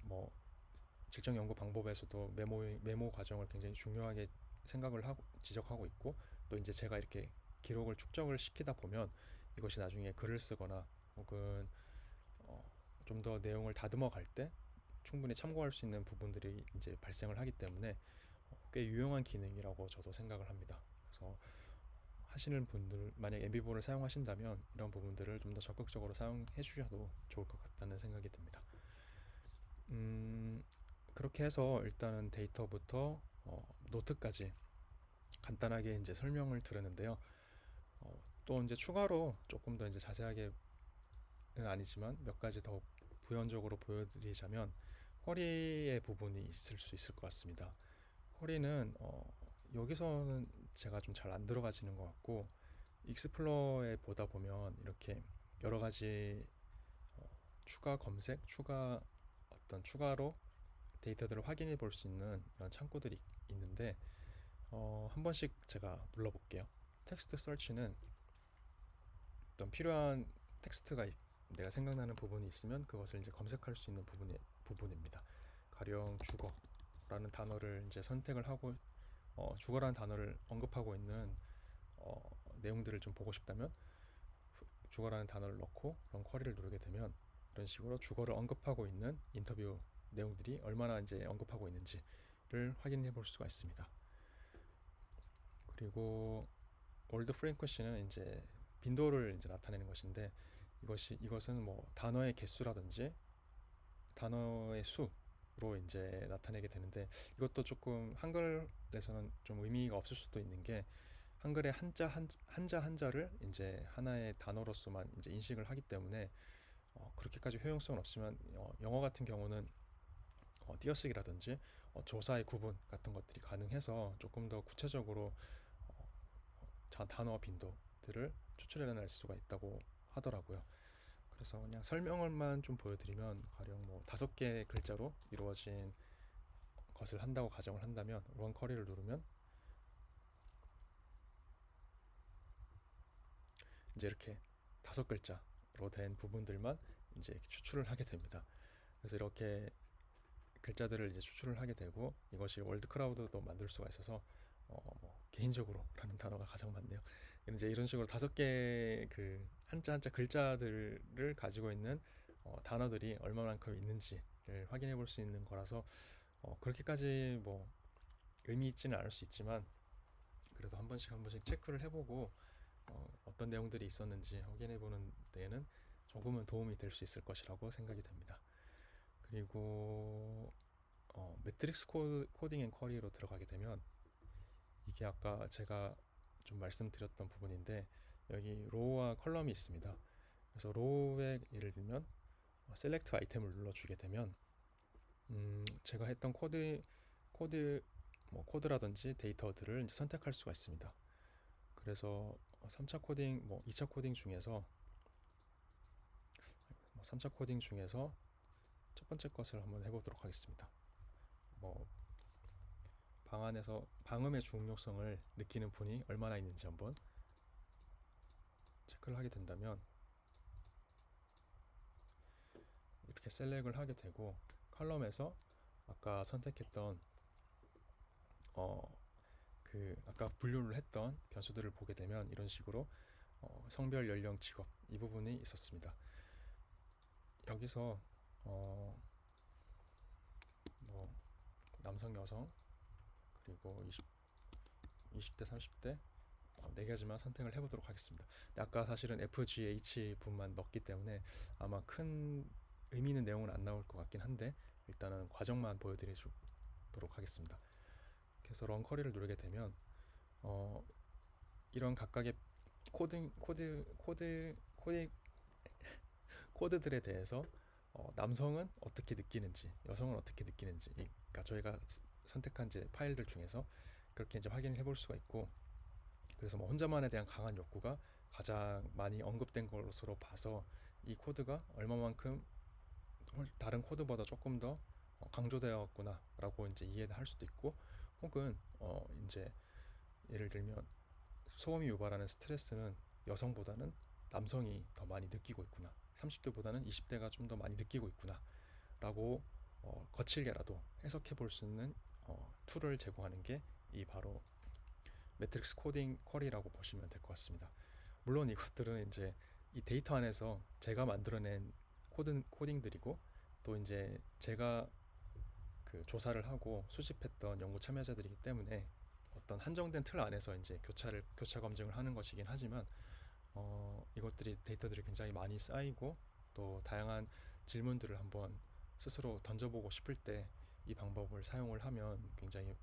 A: 질적 연구 방법에서도 메모 과정을 굉장히 중요하게 생각을 하고 지적하고 있고 또 이제 제가 이렇게 기록을 축적을 시키다 보면 이것이 나중에 글을 쓰거나 혹은 좀 더 내용을 다듬어 갈 때 충분히 참고할 수 있는 부분들이 이제 발생을 하기 때문에 꽤 유용한 기능이라고 저도 생각을 합니다. 그래서 하시는 분들 만약 엠비보를 사용하신다면 이런 부분들을 좀 더 적극적으로 사용해 주셔도 좋을 것 같다는 생각이 듭니다. 그렇게 해서 일단은 데이터부터 노트까지 간단하게 이제 설명을 드렸는데요. 또 이제 추가로 조금 더 이제 자세하게는 아니지만 몇 가지 더 부연적으로 보여드리자면 쿼리의 부분이 있을 수 있을 것 같습니다. 쿼리는 여기서는 제가 좀 잘 안 들어가지는 것 같고 익스플로러에 보다 보면 이렇게 여러 가지 추가 검색, 추가로 데이터들을 확인해 볼 수 있는 이런 창구들이 있는데 한 번씩 제가 눌러볼게요. 텍스트 서치는 어떤 필요한 텍스트가 내가 생각나는 부분이 있으면 그것을 이제 검색할 수 있는 부분입니다. 가령 주거라는 단어를 이제 선택을 하고 주거라는 단어를 언급하고 있는 내용들을 좀 보고 싶다면 주거라는 단어를 넣고 그런 쿼리를 누르게 되면 이런 식으로 주거를 언급하고 있는 인터뷰 내용들이 얼마나 이제 언급하고 있는지를 확인해 볼 수가 있습니다. 그리고 월드 프리퀀시는 이제 빈도를 이제 나타내는 것인데 이것은 뭐 단어의 개수라든지 단어의 수로 이제 나타내게 되는데 이것도 조금 한글에서는 좀 의미가 없을 수도 있는 게 한글의 한자를 이제 하나의 단어로서만 이제 인식을 하기 때문에 그렇게까지 효용성은 없지만 영어 같은 경우는 띄어쓰기라든지 조사의 구분 같은 것들이 가능해서 조금 더 구체적으로 어, 단어 빈도들을 추출해낼 수가 있다고 하더라고요. 그래서 그냥 설명을만 좀 보여드리면 가령 뭐 5개 글자로 이루어진 것을 한다고 가정을 한다면 런 쿼리를 누르면 이제 이렇게 5글자로 된 부분들만 이제 추출을 하게 됩니다. 그래서 이렇게 글자들을 이제 추출을 하게 되고 이것이 월드 크라우드도 만들 수가 있어서 뭐 개인적으로라는 단어가 가장 많네요. 이제 이런 식으로 5개 그 한자 글자들을 가지고 있는 단어들이 얼마만큼 있는지를 확인해 볼 수 있는 거라서 그렇게까지 뭐 의미 있지는 않을 수 있지만 그래도 한 번씩 체크를 해보고 어떤 내용들이 있었는지 확인해 보는 데에는 조금은 도움이 될 수 있을 것이라고 생각이 됩니다. 그리고 매트릭스 코딩 앤 쿼리로 들어가게 되면 이게 아까 제가 좀 말씀드렸던 부분인데 여기 로우와 컬럼이 있습니다. 그래서 로우에 예를 들면 셀렉트 아이템을 눌러주게 되면 제가 했던 코드 코드라든지 데이터들을 이제 선택할 수가 있습니다. 그래서 3차 코딩, 2차 코딩 중에서 3차 코딩 중에서 첫 번째 것을 한번 해보도록 하겠습니다. 뭐 방음의 중요성을 느끼는 분이 얼마나 있는지 한번 체크를 하게 된다면 이렇게 셀렉을 하게 되고 컬럼에서 아까 선택했던 아까 분류를 했던 변수들을 보게 되면 이런 식으로 성별, 연령, 직업 이 부분이 있었습니다. 여기서 뭐 남성, 여성 그리고 20대, 30대 4가지만 선택을 해보도록 하겠습니다. 아까 사실은 FGH 분만 넣었기 때문에 아마 큰 의미 있는 내용은 안 나올 것 같긴 한데 일단은 과정만 보여드리도록 하겠습니다. 그래서 런 쿼리를 누르게 되면 이런 각각의 코드들에 대해서 남성은 어떻게 느끼는지, 여성은 어떻게 느끼는지, 그러니까 저희가 선택한 이제 파일들 중에서 그렇게 이제 확인을 해볼 수가 있고, 그래서 뭐 혼자만에 대한 강한 욕구가 가장 많이 언급된 것으로 봐서 이 코드가 얼마만큼 다른 코드보다 조금 더 강조되었구나라고 이제 이해를 할 수도 있고, 혹은 이제 예를 들면 소음이 유발하는 스트레스는 여성보다는 남성이 더 많이 느끼고 있구나. 30대보다는 20대가 좀 더 많이 느끼고 있구나. 라고 거칠게라도 해석해 볼 수 있는 툴을 제공하는 게 이 바로 매트릭스 코딩 쿼리라고 보시면 될 것 같습니다. 물론 이것들은 이제 이 데이터 안에서 제가 만들어낸 코딩들이고 또 이제 제가 그 조사를 하고 수집했던 연구 참여자들이기 때문에 어떤 한정된 틀 안에서 이제 교차 검증을 하는 것이긴 하지만 이것들이 데이터들이 굉장히 많이 쌓이고 또 다양한 질문들을 한번 스스로 던져보고 싶을 때 이 방법을 사용을 하면 굉장히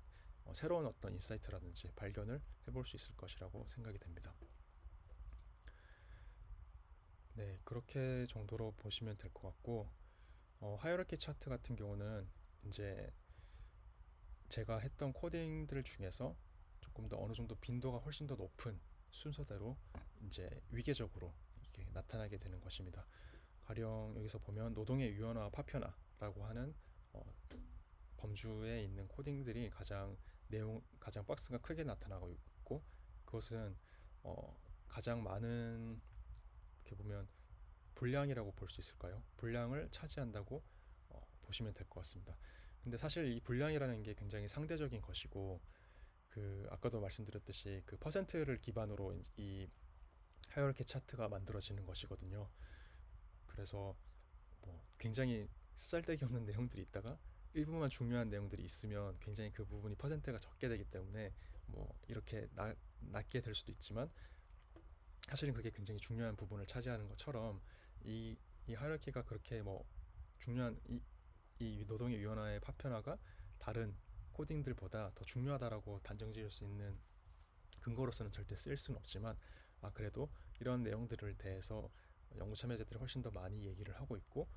A: 새로운 어떤 인사이트라든지 발견을 해볼 수 있을 것이라고 생각이 됩니다. 네, 그렇게 정도로 보시면 될 것 같고, 하이어라키 차트 같은 경우는 이제 제가 했던 코딩들 중에서 조금 더 어느 정도 빈도가 훨씬 더 높은 순서대로 이제 위계적으로 이게 나타나게 되는 것입니다. 가령 여기서 보면 노동의 유연화, 파편화라고 하는 범주에 있는 코딩들이 가장 박스가 크게 나타나고 있고, 그것은 가장 많은, 이렇게 보면 분량이라고 볼 수 있을까요? 분량을 차지한다고 보시면 될 것 같습니다. 근데 사실 이 분량이라는 게 굉장히 상대적인 것이고, 그 아까도 말씀드렸듯이 그 퍼센트를 기반으로 이 하이어라키 차트가 만들어지는 것이거든요. 그래서 뭐 굉장히 쓰잘데기 없는 내용들이 있다가 일부만 중요한 내용들이 있으면 굉장히 그 부분이 퍼센트가 적게 되기 때문에 뭐 이렇게 낮게 될 수도 있지만, 사실은 그게 굉장히 중요한 부분을 차지하는 것처럼 이 하이라키가 그렇게 뭐 중요한 이 노동의 유연화의 파편화가 다른 코딩들보다 더 중요하다라고 단정 지을 수 있는 근거로서는 절대 쓰일 수는 없지만, 그래도 이런 내용들을 대해서 연구 참여자들이 훨씬 더 많이 얘기를 하고 있고,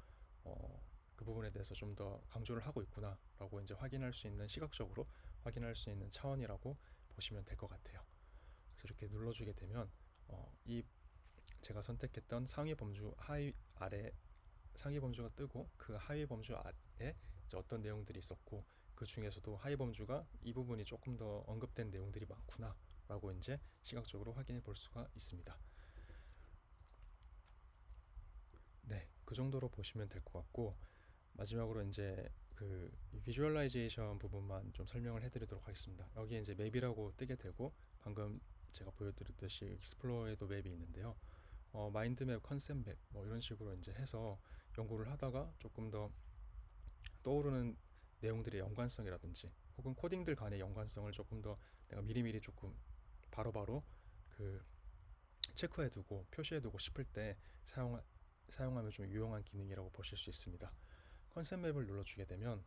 A: 그 부분에 대해서 좀 더 강조를 하고 있구나라고 이제 확인할 수 있는, 시각적으로 확인할 수 있는 차원이라고 보시면 될 것 같아요. 그래서 이렇게 눌러주게 되면 이 제가 선택했던 상위 범주 아래 상위 범주가 뜨고, 그 하위 범주 아래 이제 어떤 내용들이 있었고, 그 중에서도 하위 범주가 이 부분이 조금 더 언급된 내용들이 많구나 라고 이제 시각적으로 확인해 볼 수가 있습니다. 네, 그 정도로 보시면 될 것 같고, 마지막으로 이제 그 비주얼라이제이션 부분만 좀 설명을 해드리도록 하겠습니다. 여기에 이제 맵이라고 뜨게 되고, 방금 제가 보여드렸듯이 익스플로어에도 맵이 있는데요. 마인드맵, 컨셉맵 뭐 이런 식으로 이제 해서 연구를 하다가 조금 더 떠오르는 내용들의 연관성이라든지 혹은 코딩들 간의 연관성을 조금 더 내가 미리미리 조금 바로바로 그 체크해두고 표시해두고 싶을 때 사용하면 좀 유용한 기능이라고 보실 수 있습니다. 컨셉 맵을 눌러주게 되면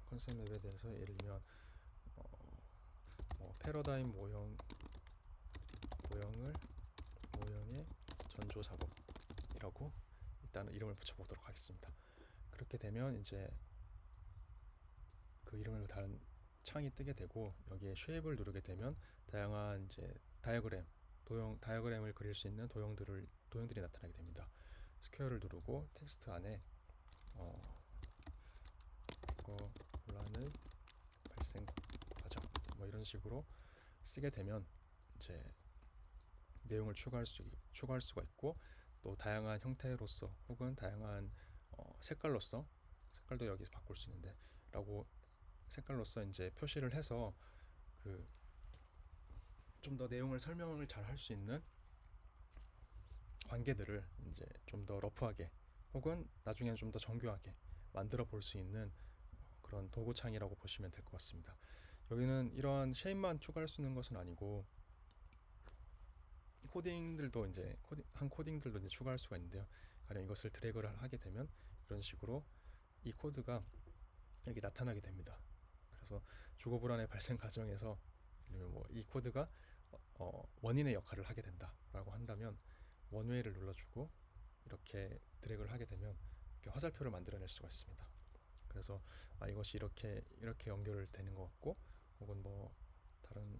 A: 컨셉 맵에 대해서 예를 들면 패러다임 모형의 전조 작업이라고 일단은 이름을 붙여보도록 하겠습니다. 그렇게 되면 이제 그 이름을 다른 창이 뜨게 되고, 여기에 쉐입을 누르게 되면 다양한 이제 다이어그램을 그릴 수 있는 도형들이 나타나게 됩니다. 스퀘어를 누르고 텍스트 안에 논란의 발생 과정 뭐 이런 식으로 쓰게 되면 이제 내용을 추가할 수가 있고, 또 다양한 형태로서 혹은 다양한 색깔도 여기서 바꿀 수 있는데 라고 색깔로서 이제 표시를 해서 그 좀 더 내용을 설명을 잘 할 수 있는 관계들을 이제 좀 더 러프하게 혹은 나중에는 좀 더 정교하게 만들어 볼 수 있는 그런 도구창이라고 보시면 될 것 같습니다. 여기는 이러한 쉐입만 추가할 수 있는 것은 아니고, 코딩들도 이제 추가할 수가 있는데요. 가령 이것을 드래그를 하게 되면 이런 식으로 이 코드가 여기 나타나게 됩니다. 그래서 주거 불안의 발생 과정에서 이 코드가 원인의 역할을 하게 된다라고 한다면 원웨이를 눌러주고 이렇게 드래그를 하게 되면 이렇게 화살표를 만들어낼 수가 있습니다. 그래서 이것이 이렇게 연결되는 것 같고, 혹은 뭐 다른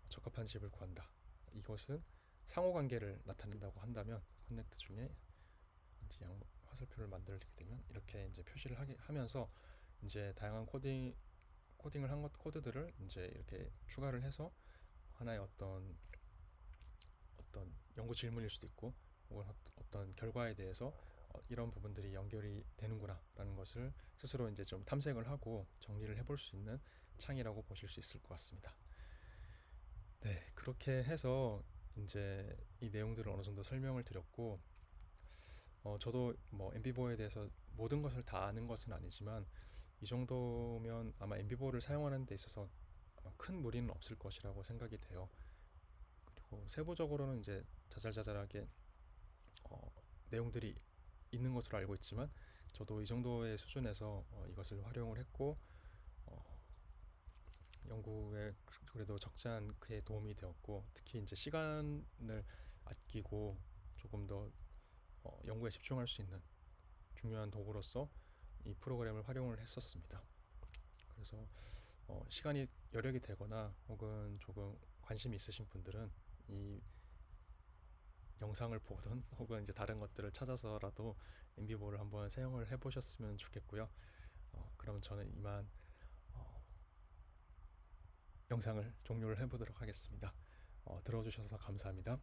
A: 적합한 집을 구한다, 이것은 상호관계를 나타낸다고 한다면 커넥트 중에 이제 화살표를 만들게 되면 이렇게 이제 표시를 하면서 이제 다양한 코딩을 한 코드들을 이제 이렇게 추가를 해서 하나의 어떤 연구 질문일 수도 있고, 혹은 어떤 결과에 대해서 이런 부분들이 연결이 되는구나 라는 것을 스스로 이제 좀 탐색을 하고 정리를 해볼 수 있는 창이라고 보실 수 있을 것 같습니다. 네, 그렇게 해서 이제 이 내용들을 어느 정도 설명을 드렸고, 저도 뭐 엠비보에 대해서 모든 것을 다 아는 것은 아니지만, 이 정도면 아마 엠비보를 사용하는 데 있어서 아마 큰 무리는 없을 것이라고 생각이 돼요. 그리고 세부적으로는 이제 자잘자잘하게 내용들이 있는 것으로 알고 있지만, 저도 이 정도의 수준에서 이것을 활용을 했고 연구에 그래도 적지 않게 도움이 되었고, 특히 이제 시간을 아끼고 조금 더 연구에 집중할 수 있는 중요한 도구로서 이 프로그램을 활용을 했었습니다. 그래서 시간이 여력이 되거나 혹은 조금 관심이 있으신 분들은 이 영상을 보든 혹은 이제 다른 것들을 찾아서라도 엠비보를 한번 사용을 해보셨으면 좋겠고요. 그럼 저는 이만 영상을 종료를 해보도록 하겠습니다. 들어주셔서 감사합니다.